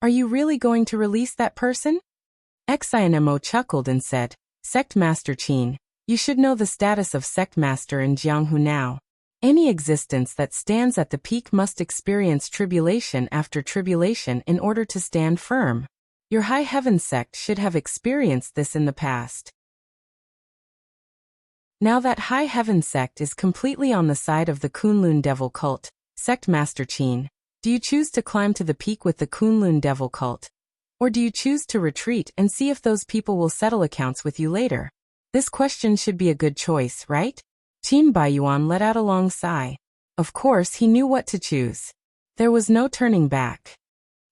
"Are you really going to release that person?" Xinmo chuckled and said, "Sect Master Qin, you should know the status of Sect Master in Jianghu now. Any existence that stands at the peak must experience tribulation after tribulation in order to stand firm. Your High Heaven Sect should have experienced this in the past. Now that High Heaven Sect is completely on the side of the Kunlun Devil Cult, Sect Master Qin, do you choose to climb to the peak with the Kunlun Devil Cult? Or do you choose to retreat and see if those people will settle accounts with you later? This question should be a good choice, right?" Qin Baiyuan let out a long sigh. Of course he knew what to choose. There was no turning back.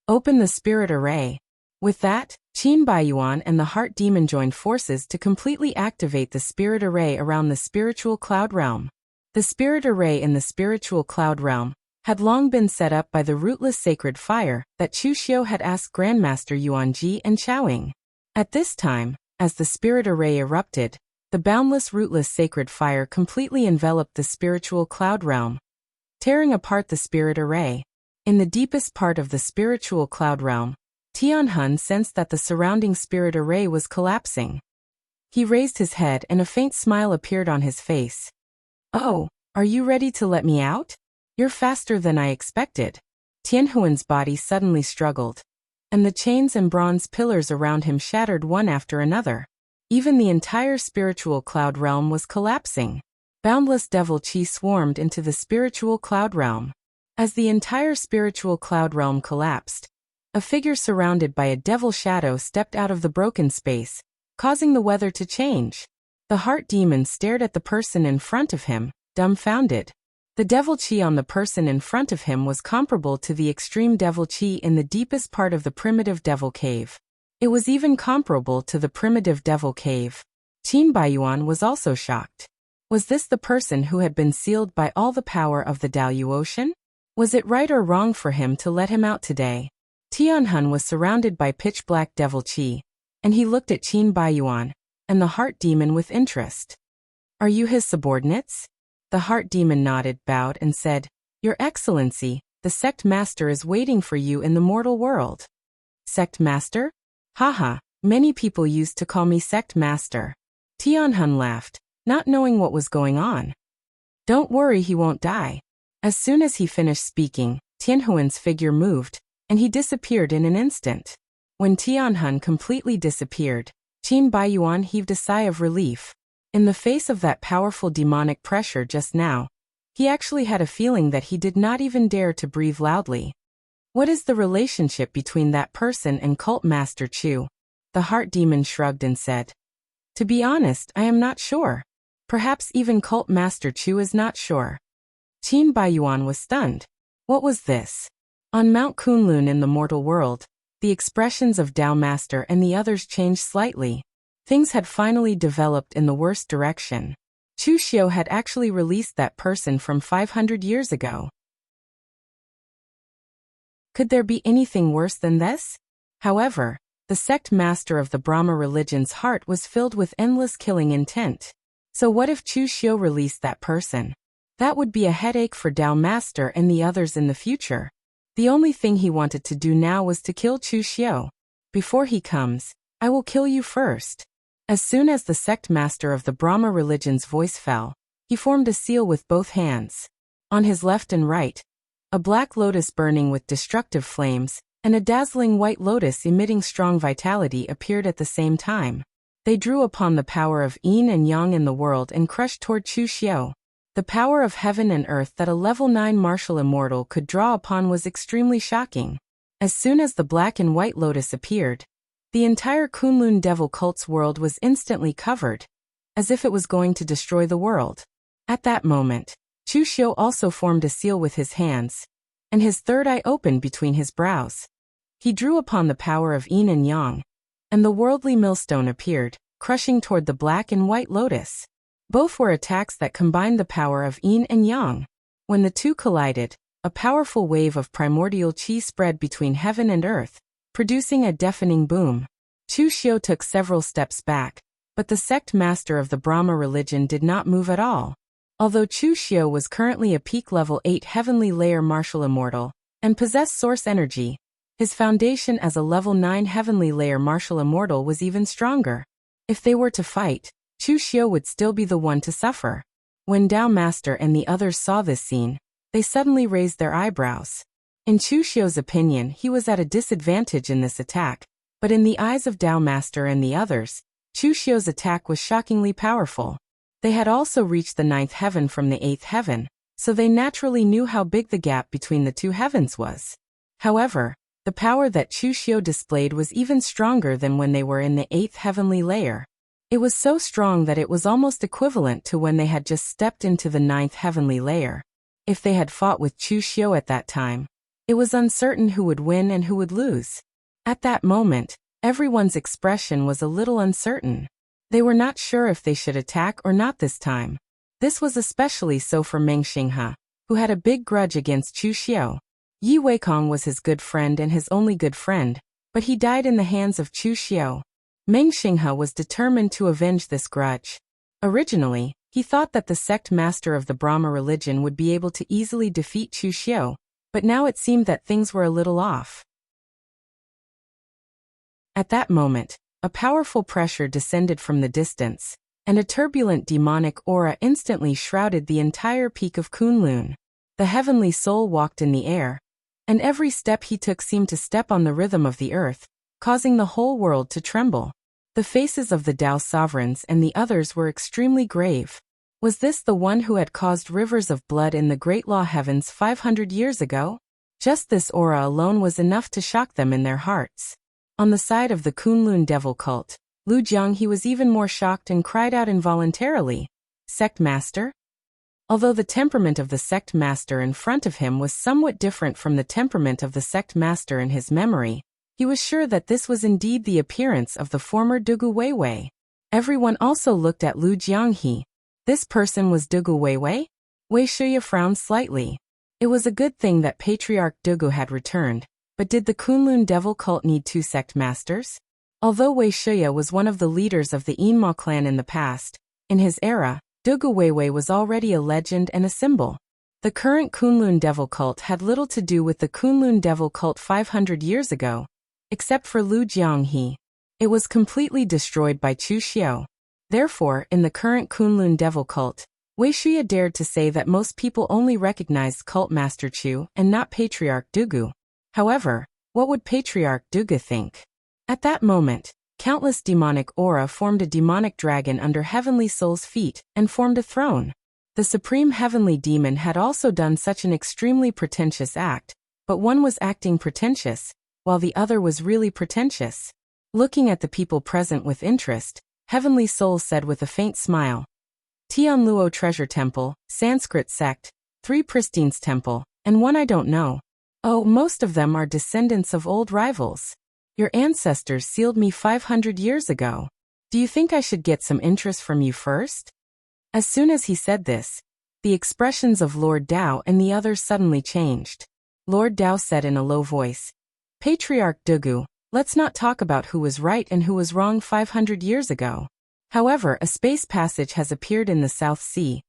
Open the spirit array. With that, Qin Baiyuan and the heart demon joined forces to completely activate the spirit array around the spiritual cloud realm. The spirit array in the spiritual cloud realm had long been set up by the rootless sacred fire that Chu Xiu had asked Grandmaster Yuanji and Chaoying. At this time, as the spirit array erupted, the boundless rootless sacred fire completely enveloped the spiritual cloud realm, tearing apart the spirit array. In the deepest part of the spiritual cloud realm, Tianhun sensed that the surrounding spirit array was collapsing. He raised his head and a faint smile appeared on his face. "Oh, are you ready to let me out? You're faster than I expected." Tianhuan's body suddenly struggled, and the chains and bronze pillars around him shattered one after another. Even the entire spiritual cloud realm was collapsing. Boundless devil chi swarmed into the spiritual cloud realm. As the entire spiritual cloud realm collapsed, a figure surrounded by a devil shadow stepped out of the broken space, causing the weather to change. The heart demon stared at the person in front of him, dumbfounded. The devil chi on the person in front of him was comparable to the extreme devil chi in the deepest part of the primitive devil cave. It was even comparable to the primitive devil cave. Qin Baiyuan was also shocked. Was this the person who had been sealed by all the power of the Daoyuotian? Was it right or wrong for him to let him out today? Tianhun was surrounded by pitch-black devil chi, and he looked at Qin Baiyuan and the heart demon with interest. "Are you his subordinates?" The heart demon nodded, bowed, and said, "Your Excellency, the Sect Master is waiting for you in the mortal world." "Sect Master? Haha, many people used to call me Sect Master." Tianhun laughed, not knowing what was going on. "Don't worry, he won't die." As soon as he finished speaking, Tianhuan's figure moved, and he disappeared in an instant. When Tianhun completely disappeared, Qin Baiyuan heaved a sigh of relief. In the face of that powerful demonic pressure just now, he actually had a feeling that he did not even dare to breathe loudly. What is the relationship between that person and Cult Master Chu? The heart demon shrugged and said, "To be honest, I am not sure. Perhaps even Cult Master Chu is not sure." Qin Baiyuan was stunned. What was this? On Mount Kunlun in the mortal world, the expressions of Dao Master and the others changed slightly. Things had finally developed in the worst direction. Chu Xiu had actually released that person from 500 years ago. Could there be anything worse than this? However, the sect master of the Brahma religion's heart was filled with endless killing intent. So what if Chu Xiu released that person? That would be a headache for Dao Master and the others in the future. The only thing he wanted to do now was to kill Chu Xiu. Before he comes, I will kill you first. As soon as the sect master of the Brahma religion's voice fell, he formed a seal with both hands. On his left and right, a black lotus burning with destructive flames, and a dazzling white lotus emitting strong vitality appeared at the same time. They drew upon the power of yin and yang in the world and crushed toward Chu Xiu. The power of heaven and earth that a level 9 martial immortal could draw upon was extremely shocking. As soon as the black and white lotus appeared, the entire Kunlun devil cult's world was instantly covered, as if it was going to destroy the world. At that moment, Chu Xiu also formed a seal with his hands, and his third eye opened between his brows. He drew upon the power of yin and yang, and the worldly millstone appeared, crushing toward the black and white lotus. Both were attacks that combined the power of yin and yang. When the two collided, a powerful wave of primordial qi spread between heaven and earth, producing a deafening boom. Chu Xiu took several steps back, but the sect master of the Brahma religion did not move at all. Although Chu Xiu was currently a peak level 8 heavenly layer martial immortal, and possessed source energy, his foundation as a level 9 heavenly layer martial immortal was even stronger. If they were to fight, Chu Xiu would still be the one to suffer. When Dao Master and the others saw this scene, they suddenly raised their eyebrows. In Chu Xiu's opinion, he was at a disadvantage in this attack, but in the eyes of Dao Master and the others, Chu Xiu's attack was shockingly powerful. They had also reached the 9th heaven from the 8th heaven, so they naturally knew how big the gap between the two heavens was. However, the power that Chu Xiu displayed was even stronger than when they were in the 8th heavenly layer. It was so strong that it was almost equivalent to when they had just stepped into the 9th heavenly layer. If they had fought with Chu Xiu at that time, it was uncertain who would win and who would lose. At that moment, everyone's expression was a little uncertain. They were not sure if they should attack or not this time. This was especially so for Meng Xinghe, who had a big grudge against Chu Xiu. Yi Weikong was his good friend and his only good friend, but he died in the hands of Chu Xiu. Meng Xinghe was determined to avenge this grudge. Originally, he thought that the sect master of the Brahma religion would be able to easily defeat Chu Xiu, but now it seemed that things were a little off. At that moment, a powerful pressure descended from the distance, and a turbulent demonic aura instantly shrouded the entire peak of Kunlun. The heavenly soul walked in the air, and every step he took seemed to step on the rhythm of the earth, causing the whole world to tremble. The faces of the Tao sovereigns and the others were extremely grave. Was this the one who had caused rivers of blood in the Great Law Heavens 500 years ago? Just this aura alone was enough to shock them in their hearts. On the side of the Kunlun devil cult, Lu Jianghe was even more shocked and cried out involuntarily, "Sect Master?" Although the temperament of the sect master in front of him was somewhat different from the temperament of the sect master in his memory, he was sure that this was indeed the appearance of the former Dugu Weiwei. Everyone also looked at Lu Jianghe. This person was Dugu Weiwei? Wei Shuya frowned slightly. It was a good thing that Patriarch Dugu had returned, but did the Kunlun devil cult need 2 sect masters? Although Wei Shuya was one of the leaders of the Yinma clan in the past, in his era, Dugu Weiwei was already a legend and a symbol. The current Kunlun devil cult had little to do with the Kunlun devil cult 500 years ago, except for Lu Jianghe. It was completely destroyed by Chu Xiu. Therefore, in the current Kunlun devil cult, Wei Shuya dared to say that most people only recognized Cult Master Chu and not Patriarch Dugu. However, what would Patriarch Dugu think? At that moment, countless demonic aura formed a demonic dragon under Heavenly Soul's feet and formed a throne. The Supreme Heavenly Demon had also done such an extremely pretentious act, but one was acting pretentious, while the other was really pretentious. Looking at the people present with interest, Heavenly Soul said with a faint smile, "Tianluo Treasure Temple, Sanskrit Sect, 3 Pristines Temple, and one I don't know. Oh, most of them are descendants of old rivals. Your ancestors sealed me 500 years ago. Do you think I should get some interest from you first?" As soon as he said this, the expressions of Lord Dao and the others suddenly changed. Lord Dao said in a low voice, "Patriarch Dugu, let's not talk about who was right and who was wrong 500 years ago. However, a space passage has appeared in the South Sea,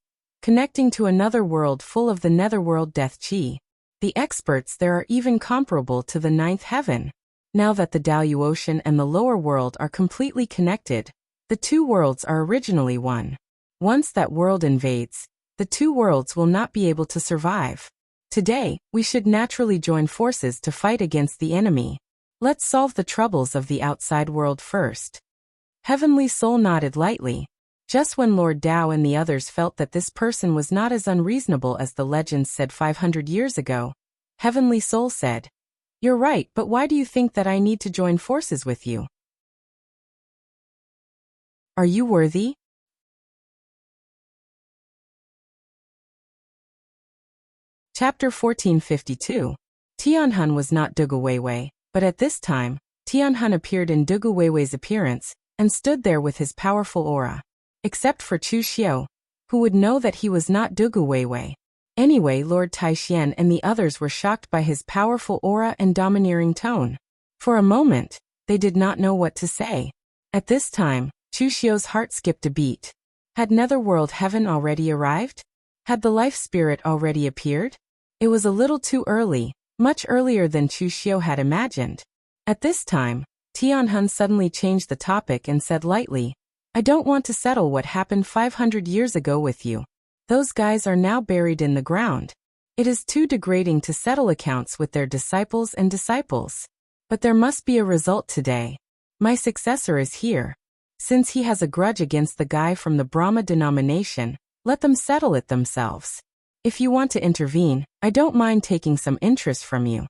connecting to another world full of the netherworld death chi. The experts there are even comparable to the 9th heaven. Now that the Daoyu Ocean and the lower world are completely connected, the two worlds are originally one. Once that world invades, the two worlds will not be able to survive. Today, we should naturally join forces to fight against the enemy. Let's solve the troubles of the outside world first." Heavenly Soul nodded lightly. Just when Lord Tao and the others felt that this person was not as unreasonable as the legends said 500 years ago, Heavenly Soul said, "You're right, but why do you think that I need to join forces with you? Are you worthy?" Chapter 1452. Tianhun was not Dugu Weiwei, but at this time, Tianhun appeared in Dugu Weiwei's appearance and stood there with his powerful aura. Except for Chu Xiu, who would know that he was not Dugu Weiwei. Anyway, Lord Taishian and the others were shocked by his powerful aura and domineering tone. For a moment, they did not know what to say. At this time, Chu Xiu's heart skipped a beat. Had Netherworld Heaven already arrived? Had the life spirit already appeared? It was a little too early, much earlier than Chu Xiu had imagined. At this time, Tianhun suddenly changed the topic and said lightly, "I don't want to settle what happened 500 years ago with you. Those guys are now buried in the ground. It is too degrading to settle accounts with their disciples and disciples. But there must be a result today. My successor is here. Since he has a grudge against the guy from the Brahma denomination, let them settle it themselves. If you want to intervene, I don't mind taking some interest from you."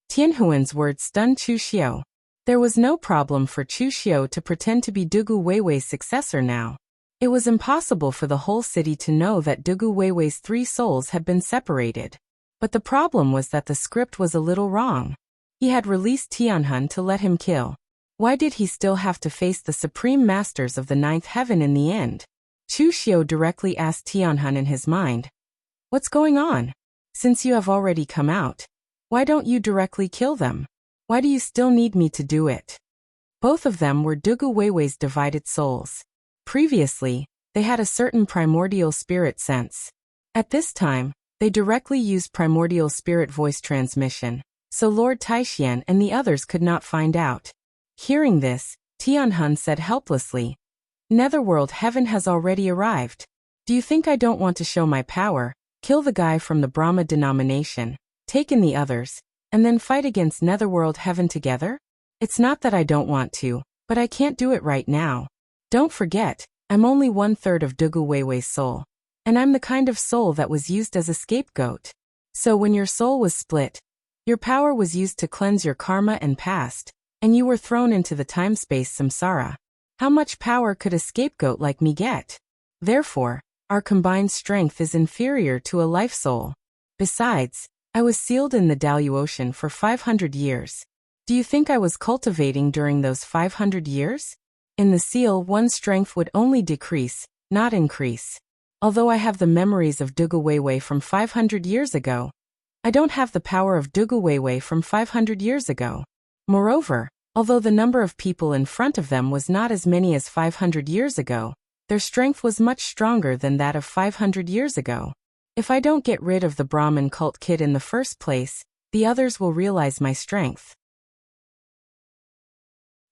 Tianhuan's words stunned Chu Xiu. There was no problem for Chu Xiu to pretend to be Dugu Weiwei's successor now. It was impossible for the whole city to know that Dugu Weiwei's 3 souls had been separated. But the problem was that the script was a little wrong. He had released Tianhun to let him kill. Why did he still have to face the supreme masters of the 9th heaven in the end? Chu Xiu directly asked Tianhun in his mind, "What's going on? Since you have already come out, why don't you directly kill them? Why do you still need me to do it?" Both of them were Dugu Weiwei's divided souls. Previously, they had a certain primordial spirit sense. At this time, they directly used primordial spirit voice transmission, so Lord Taishian and the others could not find out. Hearing this, Tianhun said helplessly, "Netherworld Heaven has already arrived. Do you think I don't want to show my power, kill the guy from the Brahma denomination, take in the others, and then fight against Netherworld Heaven together? It's not that I don't want to, but I can't do it right now. Don't forget, I'm only 1/3 of Dugu Weiwei's soul, and I'm the kind of soul that was used as a scapegoat. So when your soul was split, your power was used to cleanse your karma and past, and you were thrown into the time-space samsara. How much power could a scapegoat like me get? Therefore, our combined strength is inferior to a life soul. Besides, I was sealed in the Dalu Ocean for 500 years. Do you think I was cultivating during those 500 years? In the seal, one's strength would only decrease, not increase. Although I have the memories of Dugu Weiwei from 500 years ago, I don't have the power of Dugu Weiwei from 500 years ago. Moreover, although the number of people in front of them was not as many as 500 years ago, their strength was much stronger than that of 500 years ago. If I don't get rid of the Brahmin cult kid in the first place, the others will realize my strength.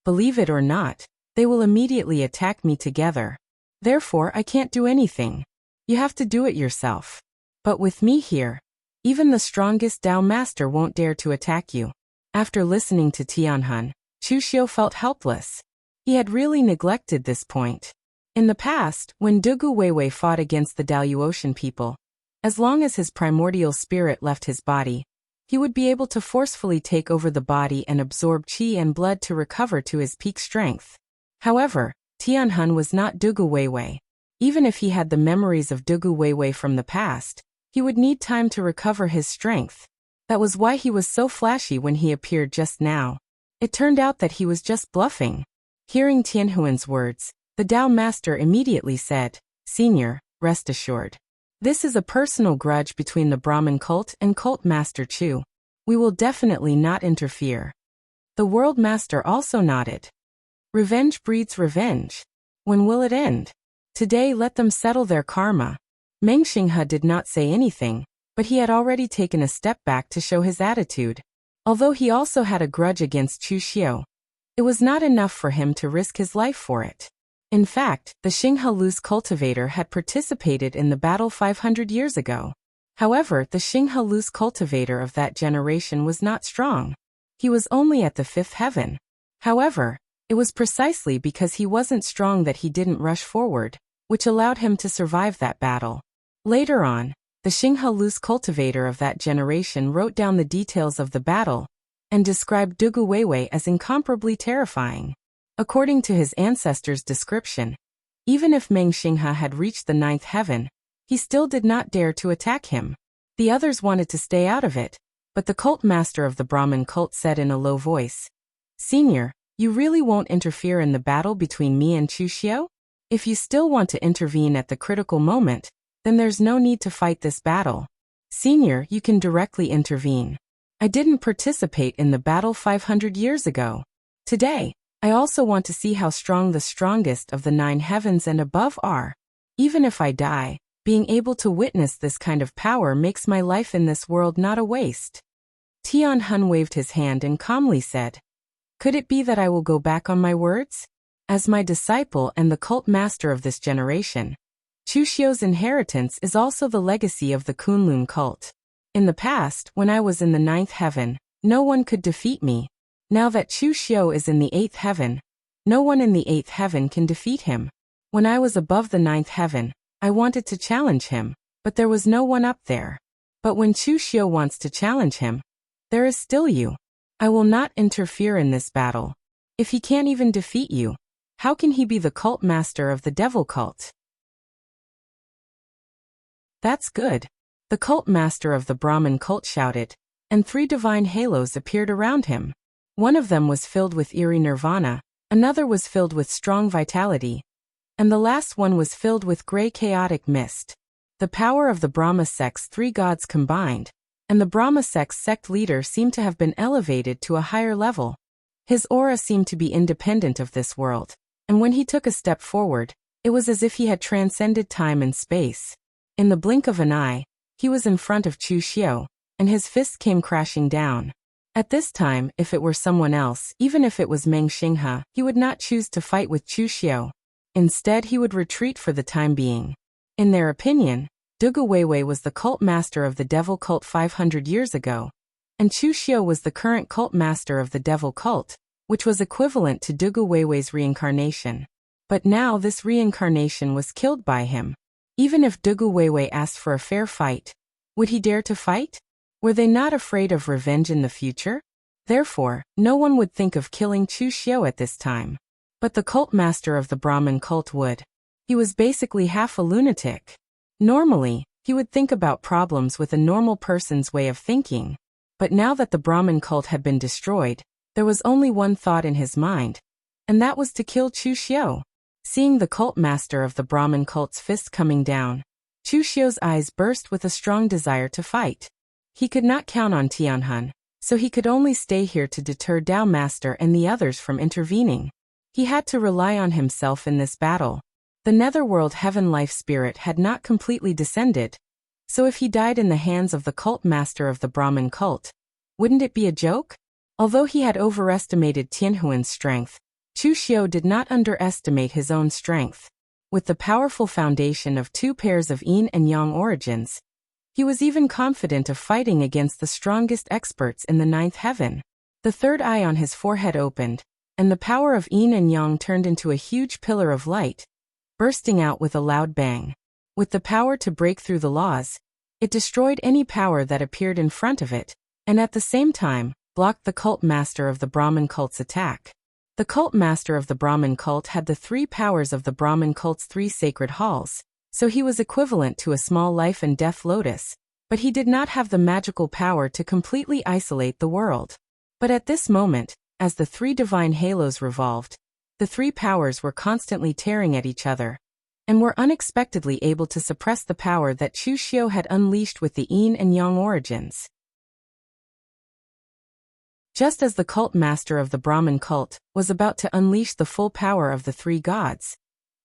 Believe it or not, they will immediately attack me together. Therefore, I can't do anything. You have to do it yourself. But with me here, even the strongest Tao master won't dare to attack you." After listening to Tianhun, Chu Xiu felt helpless. He had really neglected this point. In the past, when Dugu Weiwei fought against the Dalu Ocean people, as long as his primordial spirit left his body, he would be able to forcefully take over the body and absorb qi and blood to recover to his peak strength. However, Tianhun was not Dugu Weiwei. Even if he had the memories of Dugu Weiwei from the past, he would need time to recover his strength. That was why he was so flashy when he appeared just now. It turned out that he was just bluffing. Hearing Tianhuan's words, the Tao master immediately said, "Senior, rest assured. This is a personal grudge between the Brahmin cult and cult master Chu. We will definitely not interfere." The world master also nodded. Revenge breeds revenge. When will it end? Today let them settle their karma. Meng Xinghe did not say anything, but he had already taken a step back to show his attitude. Although he also had a grudge against Chu Xiu, it was not enough for him to risk his life for it. In fact, the Xinghe loose cultivator had participated in the battle 500 years ago. However, the Xinghe loose cultivator of that generation was not strong. He was only at the 5th heaven. However, It was precisely because he wasn't strong that he didn't rush forward, which allowed him to survive that battle. Later on, the Xinghe loose cultivator of that generation wrote down the details of the battle and described Dugu Weiwei as incomparably terrifying. According to his ancestors' description, even if Meng Xinghe had reached the 9th heaven, he still did not dare to attack him. The others wanted to stay out of it, but the cult master of the Brahmin cult said in a low voice, "Senior, you really won't interfere in the battle between me and Chu Xiu? If you still want to intervene at the critical moment, then there's no need to fight this battle. Senior, you can directly intervene. I didn't participate in the battle 500 years ago. Today, I also want to see how strong the strongest of the 9 heavens and above are. Even if I die, being able to witness this kind of power makes my life in this world not a waste." Tianhun waved his hand and calmly said, "Could it be that I will go back on my words? As my disciple and the cult master of this generation, Chu Xiu's inheritance is also the legacy of the Kunlun cult. In the past, when I was in the 9th heaven, no one could defeat me. Now that Chu Xiu is in the 8th heaven, no one in the 8th heaven can defeat him. When I was above the 9th heaven, I wanted to challenge him, but there was no one up there. But when Chu Xiu wants to challenge him, there is still you. I will not interfere in this battle. If he can't even defeat you, how can he be the cult master of the devil cult?" "That's good," the cult master of the Brahmin cult shouted, and 3 divine halos appeared around him. One of them was filled with eerie nirvana, another was filled with strong vitality, and the last one was filled with gray chaotic mist. The power of the Brahma sect's 3 gods combined, and the Brahma sect's sect leader seemed to have been elevated to a higher level. His aura seemed to be independent of this world, and when he took a step forward, it was as if he had transcended time and space. In the blink of an eye, he was in front of Chu Xiu, and his fist came crashing down. At this time, if it were someone else, even if it was Meng Xinghe, he would not choose to fight with Chu Xiu. Instead, he would retreat for the time being. In their opinion, Dugu Weiwei was the cult master of the devil cult 500 years ago, and Chu Xiu was the current cult master of the devil cult, which was equivalent to Dugu Weiwei's reincarnation. But now this reincarnation was killed by him. Even if Dugu Weiwei asked for a fair fight, would he dare to fight? Were they not afraid of revenge in the future? Therefore, no one would think of killing Chu Xiu at this time. But the cult master of the Brahmin cult would. He was basically half a lunatic. Normally, he would think about problems with a normal person's way of thinking. But now that the Brahmin cult had been destroyed, there was only one thought in his mind, and that was to kill Chu Xiu. Seeing the cult master of the Brahmin cult's fist coming down, Chu Xiu's eyes burst with a strong desire to fight. He could not count on Tianhun, so he could only stay here to deter Dao Master and the others from intervening. He had to rely on himself in this battle. The netherworld heaven life spirit had not completely descended, so if he died in the hands of the cult master of the Brahmin cult, wouldn't it be a joke? Although he had overestimated Tianhuan's strength, Chu Xiu did not underestimate his own strength. With the powerful foundation of 2 pairs of yin and yang origins, he was even confident of fighting against the strongest experts in the 9th heaven. The 3rd eye on his forehead opened, and the power of yin and yang turned into a huge pillar of light, bursting out with a loud bang. With the power to break through the laws, it destroyed any power that appeared in front of it, and at the same time, blocked the cult master of the Brahmin cult's attack. The cult master of the Brahmin cult had the 3 powers of the Brahmin cult's 3 sacred halls, so he was equivalent to a small life and death lotus, but he did not have the magical power to completely isolate the world. But at this moment, as the 3 divine halos revolved, the 3 powers were constantly tearing at each other, and were unexpectedly able to suppress the power that Chu Xiu had unleashed with the yin and yang origins. Just as the cult master of the Brahmin cult was about to unleash the full power of the 3 gods,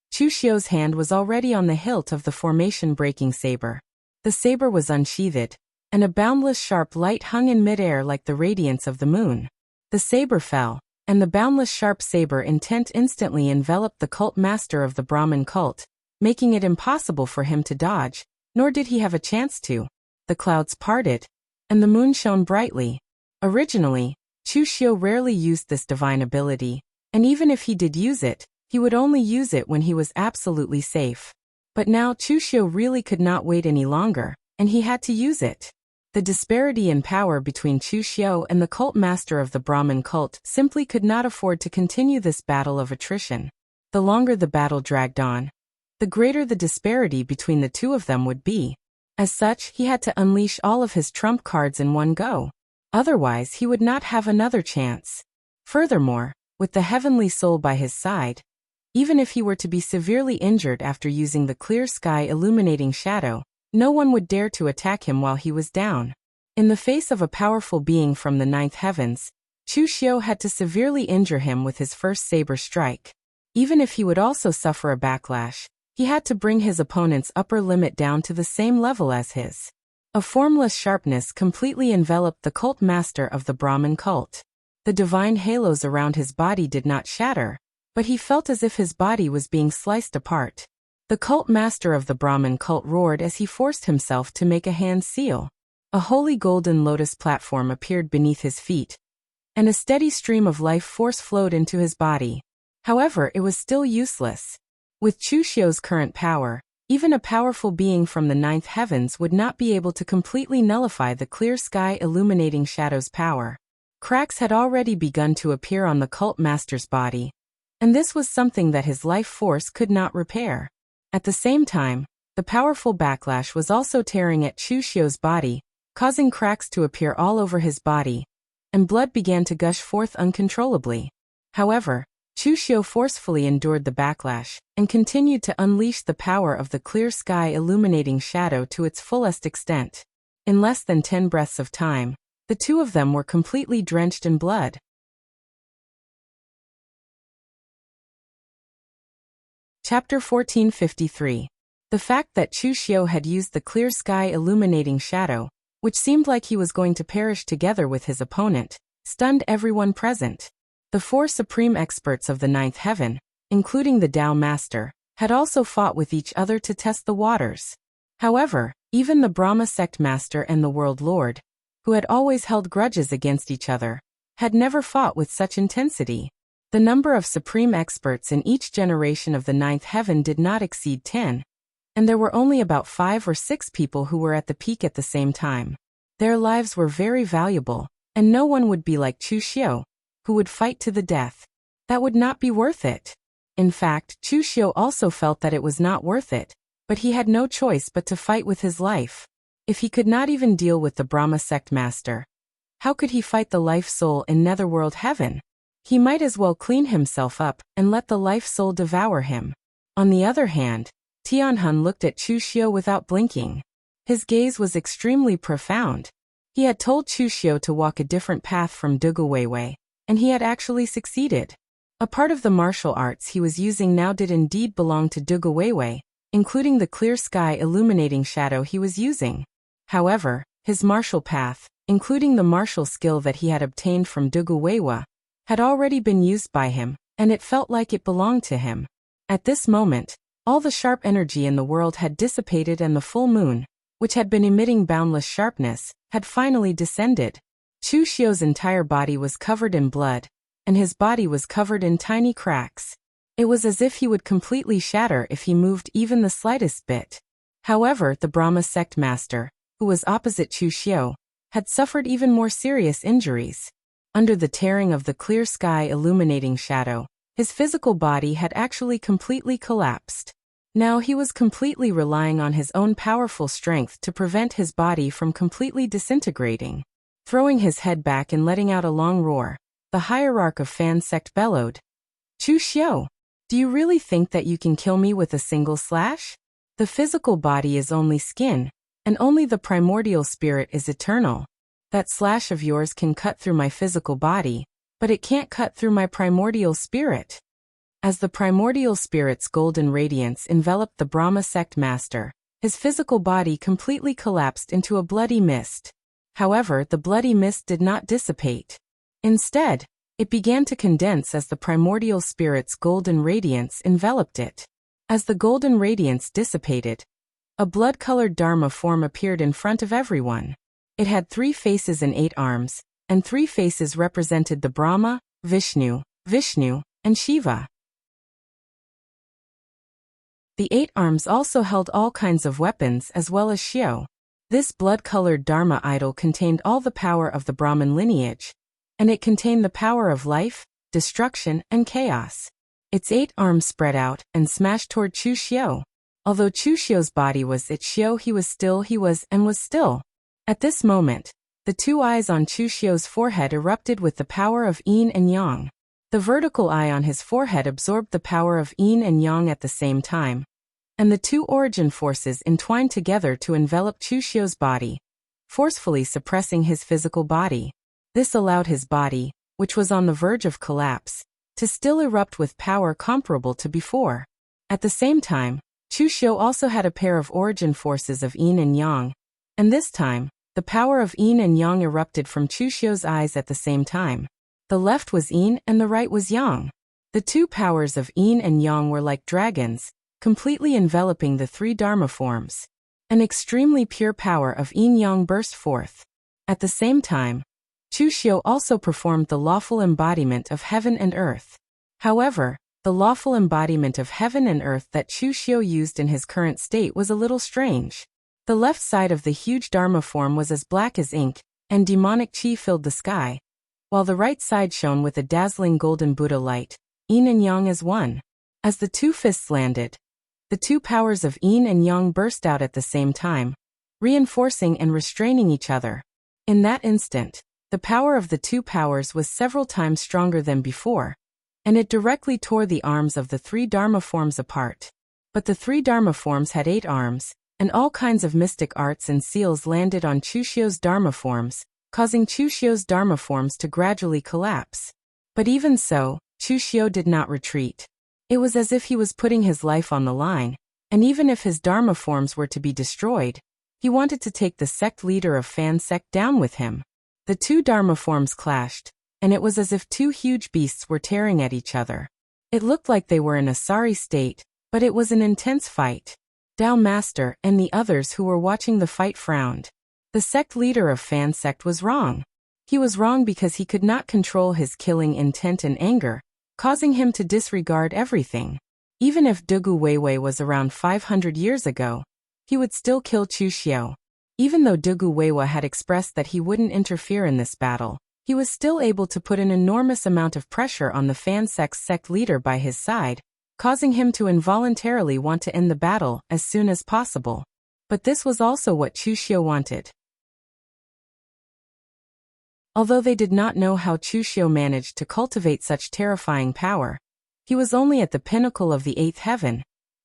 Chu Xiu's hand was already on the hilt of the formation-breaking saber. The saber was unsheathed, and a boundless sharp light hung in midair like the radiance of the moon. The saber fell, and the boundless sharp saber intent instantly enveloped the cult master of the Brahmin cult, making it impossible for him to dodge, nor did he have a chance to. The clouds parted, and the moon shone brightly. Originally, Chu Xiu rarely used this divine ability, And even if he did use it, he would only use it when he was absolutely safe. But now Chuxiu really could not wait any longer, and he had to use it. The disparity in power between Chuxiu and the cult master of the Brahmin cult simply could not afford to continue this battle of attrition. The longer the battle dragged on, the greater the disparity between the two of them would be. As such, he had to unleash all of his trump cards in one go. Otherwise, he would not have another chance. Furthermore, with the heavenly soul by his side, even if he were to be severely injured after using the clear sky illuminating shadow, no one would dare to attack him while he was down. In the face of a powerful being from the ninth heavens, Chuxiu had to severely injure him with his first saber strike. Even if he would also suffer a backlash, he had to bring his opponent's upper limit down to the same level as his. A formless sharpness completely enveloped the cult master of the Brahmin cult. The divine halos around his body did not shatter, but he felt as if his body was being sliced apart. The cult master of the Brahmin cult roared as he forced himself to make a hand seal. A holy golden lotus platform appeared beneath his feet, and a steady stream of life force flowed into his body. However, it was still useless. With Chuxiu's current power, even a powerful being from the ninth heavens would not be able to completely nullify the clear sky illuminating shadow's power. Cracks had already begun to appear on the cult master's body, and this was something that his life force could not repair. At the same time, the powerful backlash was also tearing at Chuxiu's body, causing cracks to appear all over his body, and blood began to gush forth uncontrollably. However, Chuxiu forcefully endured the backlash, and continued to unleash the power of the clear sky illuminating shadow to its fullest extent. In less than 10 breaths of time, the two of them were completely drenched in blood. Chapter 1453. The fact that Chuxiu had used the clear sky illuminating shadow, which seemed like he was going to perish together with his opponent, stunned everyone present. The 4 supreme experts of the ninth heaven, including the Tao Master, had also fought with each other to test the waters. However, even the Brahma sect master and the World Lord, who had always held grudges against each other, had never fought with such intensity. The number of supreme experts in each generation of the ninth heaven did not exceed 10, and there were only about 5 or 6 people who were at the peak at the same time. Their lives were very valuable, and no one would be like Chuxiu, who would fight to the death. That would not be worth it. In fact, Chuxiu also felt that it was not worth it, but he had no choice but to fight with his life. If he could not even deal with the Brahma sect master, how could he fight the life soul in netherworld heaven? He might as well clean himself up and let the life soul devour him. On the other hand, Tianhun looked at Chuxiu without blinking. His gaze was extremely profound. He had told Chuxiu to walk a different path from Duguweiwei, and he had actually succeeded. A part of the martial arts he was using now did indeed belong to Duguweiwei, including the clear sky illuminating shadow he was using. However, his martial path, including the martial skill that he had obtained from Duguweiwei, had already been used by him, and it felt like it belonged to him. At this moment, all the sharp energy in the world had dissipated and the full moon, which had been emitting boundless sharpness, had finally descended. Chuxiu's entire body was covered in blood, and his body was covered in tiny cracks. It was as if he would completely shatter if he moved even the slightest bit. However, the Brahma sect master, who was opposite Chuxiu, had suffered even more serious injuries. Under the tearing of the clear sky illuminating shadow, his physical body had actually completely collapsed. Now he was completely relying on his own powerful strength to prevent his body from completely disintegrating. Throwing his head back and letting out a long roar, the hierarch of Fan sect bellowed, "Chuxiu, do you really think that you can kill me with a single slash? The physical body is only skin, and only the primordial spirit is eternal. That slash of yours can cut through my physical body, but it can't cut through my primordial spirit." As the primordial spirit's golden radiance enveloped the Brahma sect master, his physical body completely collapsed into a bloody mist. However, the bloody mist did not dissipate. Instead, it began to condense as the primordial spirit's golden radiance enveloped it. As the golden radiance dissipated, a blood-colored Dharma form appeared in front of everyone. It had 3 faces and 8 arms, and 3 faces represented the Brahma, Vishnu, and Shiva. The 8 arms also held all kinds of weapons as well as Shio. This blood-colored Dharma idol contained all the power of the Brahmin lineage, and it contained the power of life, destruction, and chaos. Its 8 arms spread out and smashed toward Chu Xiu. Although Chu Xiu's body was its Xiu, he was still. At this moment, the 2 eyes on Chu Xiu's forehead erupted with the power of yin and yang. The vertical eye on his forehead absorbed the power of yin and yang at the same time, and the 2 origin forces entwined together to envelop Chu Xiu's body, forcefully suppressing his physical body. This allowed his body, which was on the verge of collapse, to still erupt with power comparable to before. At the same time, Chu Xiu also had a pair of origin forces of yin and yang, and this time, the power of yin and yang erupted from Chu Xiu's eyes at the same time. The left was yin and the right was yang. The 2 powers of yin and yang were like dragons, completely enveloping the 3 Dharma forms. An extremely pure power of yin-yang burst forth. At the same time, Chu Xiu also performed the lawful embodiment of heaven and earth. However, the lawful embodiment of heaven and earth that Chu Xiu used in his current state was a little strange. The left side of the huge Dharma form was as black as ink, and demonic chi filled the sky, while the right side shone with a dazzling golden Buddha light, yin and yang as one. As the 2 fists landed, the 2 powers of yin and yang burst out at the same time, reinforcing and restraining each other. In that instant, the power of the 2 powers was several times stronger than before, and it directly tore the arms of the 3 Dharma forms apart. But the 3 Dharma forms had 8 arms, and all kinds of mystic arts and seals landed on Chu Xiu's Dharma forms, causing Chu Xiu's Dharma forms to gradually collapse. But even so, Chu Xiu did not retreat. It was as if he was putting his life on the line, and even if his Dharma forms were to be destroyed, he wanted to take the sect leader of Fan sect down with him. The 2 Dharma forms clashed, and it was as if 2 huge beasts were tearing at each other. It looked like they were in a sorry state, but it was an intense fight. Dao Master and the others who were watching the fight frowned. The sect leader of Fan sect was wrong. He was wrong because he could not control his killing intent and anger, causing him to disregard everything. Even if Dugu Weiwei was around 500 years ago, he would still kill Chu Xiu. Even though Dugu Weiwei had expressed that he wouldn't interfere in this battle, he was still able to put an enormous amount of pressure on the Fan sect's sect leader by his side, causing him to involuntarily want to end the battle as soon as possible. But this was also what Chu Xiu wanted. Although they did not know how Chu Xiu managed to cultivate such terrifying power, he was only at the pinnacle of the 8th heaven,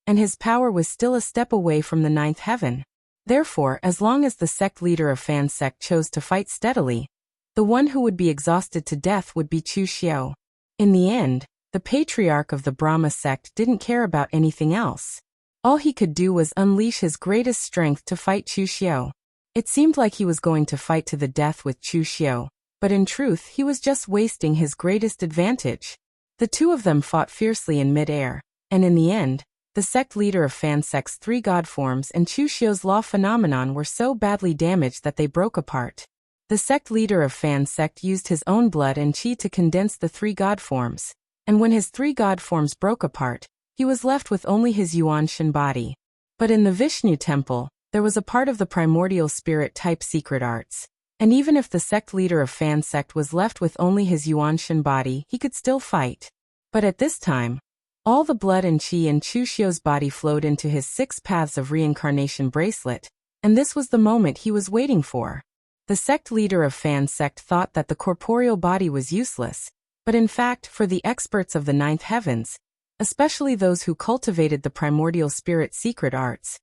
and his power was still a step away from the 9th heaven. Therefore, as long as the sect leader of Fan sect chose to fight steadily, the one who would be exhausted to death would be Chu Xiu. In the end, the patriarch of the Brahma sect didn't care about anything else. All he could do was unleash his greatest strength to fight Chu Xiu. It seemed like he was going to fight to the death with Chu Xiu, but in truth he was just wasting his greatest advantage. The 2 of them fought fiercely in mid-air, and in the end, the sect leader of Fan sect's 3 god forms and Chu Xiu's law phenomenon were so badly damaged that they broke apart. The sect leader of Fan sect used his own blood and chi to condense the 3 god forms, and when his 3 god forms broke apart, he was left with only his Yuan Shen body. But in the Vishnu temple, there was a part of the primordial spirit-type secret arts, and even if the sect leader of Fan sect was left with only his Yuan Shen body, he could still fight. But at this time, all the blood and chi in Chu Xiu's body flowed into his 6 paths of reincarnation bracelet, and this was the moment he was waiting for. The sect leader of Fan sect thought that the corporeal body was useless, but in fact, for the experts of the 9th heavens, especially those who cultivated the primordial spirit secret arts,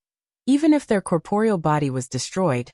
even if their corporeal body was destroyed,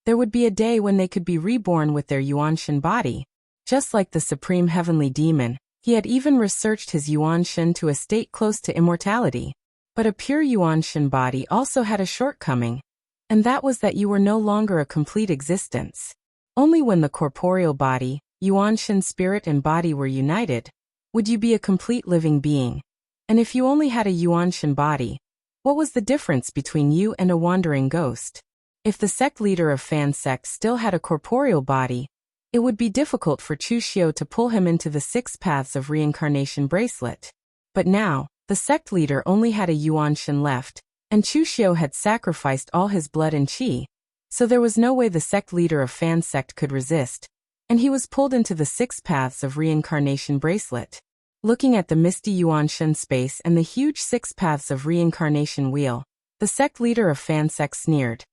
there would be a day when they could be reborn with their Yuan Shen body. Just like the supreme heavenly demon, he had even researched his Yuan Shen to a state close to immortality. But a pure Yuan Shen body also had a shortcoming, and that was that you were no longer a complete existence. Only when the corporeal body, Yuan Shen spirit and body were united, would you be a complete living being. And if you only had a Yuan Shen body, what was the difference between you and a wandering ghost? If the sect leader of Fan sect still had a corporeal body, It would be difficult for Chu Xiu to pull him into the 6 paths of reincarnation bracelet. But now, the sect leader only had a Yuan Shen left, and Chu Xiu had sacrificed all his blood and qi, so there was no way the sect leader of Fan sect could resist, and he was pulled into the 6 paths of reincarnation bracelet. Looking at the misty Yuan Shen space and the huge 6 paths of reincarnation wheel, the sect leader of Fan sect sneered.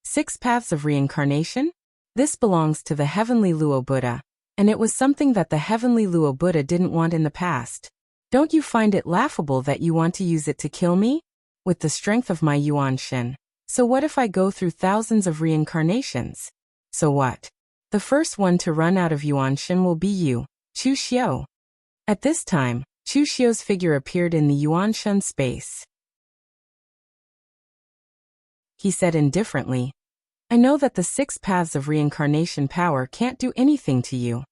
6 paths of reincarnation? This belongs to the heavenly Luo Buddha, and it was something that the heavenly Luo Buddha didn't want in the past. Don't you find it laughable that you want to use it to kill me? With the strength of my Yuan Shen. So what if I go through thousands of reincarnations? So what? The first one to run out of Yuan Shen will be you, Chu Xiu. At this time, Chu Xiu's figure appeared in the Yuan Shen space. He said indifferently, I know that the 6 paths of reincarnation power can't do anything to you,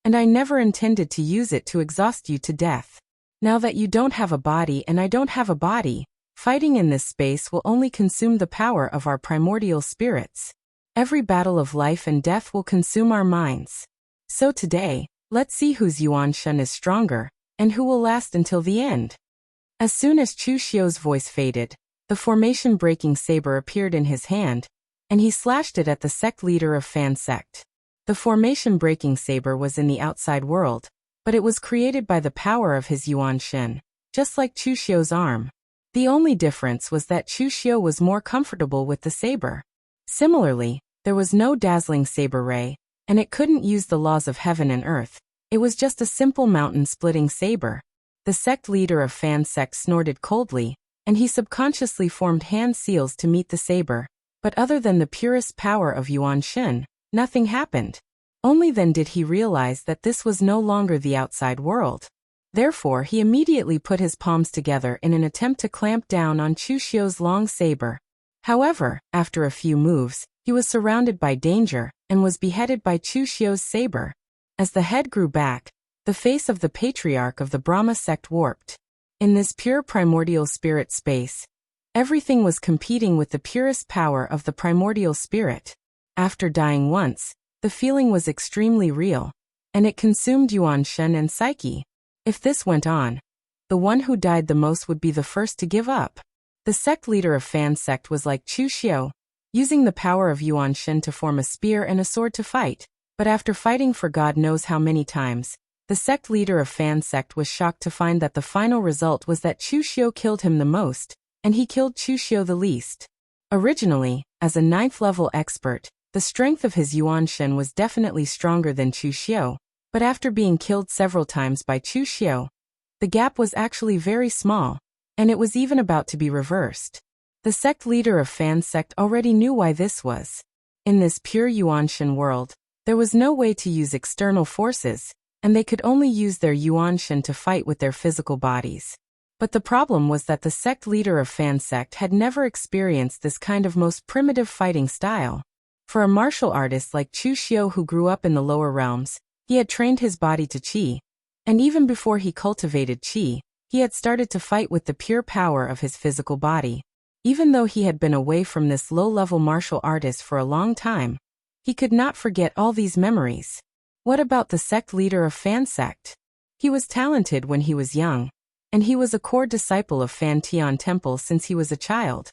and I never intended to use it to exhaust you to death. Now that you don't have a body and I don't have a body, fighting in this space will only consume the power of our primordial spirits. Every battle of life and death will consume our minds. So today, let's see whose Yuan Shen is stronger, and who will last until the end. As soon as Chu Xiu's voice faded, the formation-breaking saber appeared in his hand, and he slashed it at the sect leader of Fan sect. The formation-breaking saber was in the outside world, but it was created by the power of his Yuan Shen, just like Chu Xiu's arm. The only difference was that Chu Xiu was more comfortable with the saber. Similarly, there was no dazzling saber ray, and it couldn't use the laws of heaven and earth. It was just a simple mountain-splitting saber. The sect leader of Fan sect snorted coldly, and he subconsciously formed hand seals to meet the saber. But other than the purest power of Yuan Shen, nothing happened. Only then did he realize that this was no longer the outside world. Therefore, he immediately put his palms together in an attempt to clamp down on Chu Xiu's long saber. However, after a few moves, he was surrounded by danger and was beheaded by Chu Xiu's saber. As the head grew back, the face of the patriarch of the Brahma sect warped. In this pure primordial spirit space, everything was competing with the purest power of the primordial spirit. After dying once, the feeling was extremely real, and it consumed Yuan Shen and psyche. If this went on, the one who died the most would be the first to give up. The sect leader of Fan sect was like Chu Xiu, using the power of Yuan Shen to form a spear and a sword to fight, but after fighting for God knows how many times, the sect leader of Fan sect was shocked to find that the final result was that Chu Xiu killed him the most, and he killed Chu Xiu the least. Originally, as a 9th level expert, the strength of his Yuan Shen was definitely stronger than Chu Xiu, but after being killed several times by Chu Xiu, the gap was actually very small, and it was even about to be reversed. The sect leader of Fan sect already knew why this was. In this pure Yuan Shen world, there was no way to use external forces, and they could only use their Yuan Shen to fight with their physical bodies. But the problem was that the sect leader of Fan sect had never experienced this kind of most primitive fighting style. For a martial artist like Chu Xiu who grew up in the lower realms, he had trained his body to qi, and even before he cultivated qi, he had started to fight with the pure power of his physical body. Even though he had been away from this low-level martial artist for a long time, he could not forget all these memories. What about the sect leader of Fan sect? He was talented when he was young, and he was a core disciple of Fan Tian Temple since he was a child.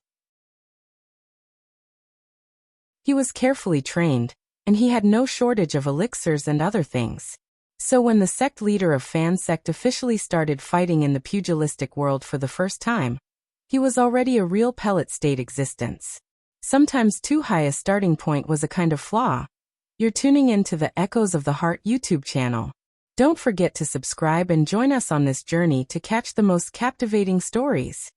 He was carefully trained, and he had no shortage of elixirs and other things. So when the sect leader of Fan sect officially started fighting in the pugilistic world for the first time, he was already a real pellet state existence. Sometimes too high a starting point was a kind of flaw. You're tuning in to the Echoes of the Heart YouTube channel. Don't forget to subscribe and join us on this journey to catch the most captivating stories.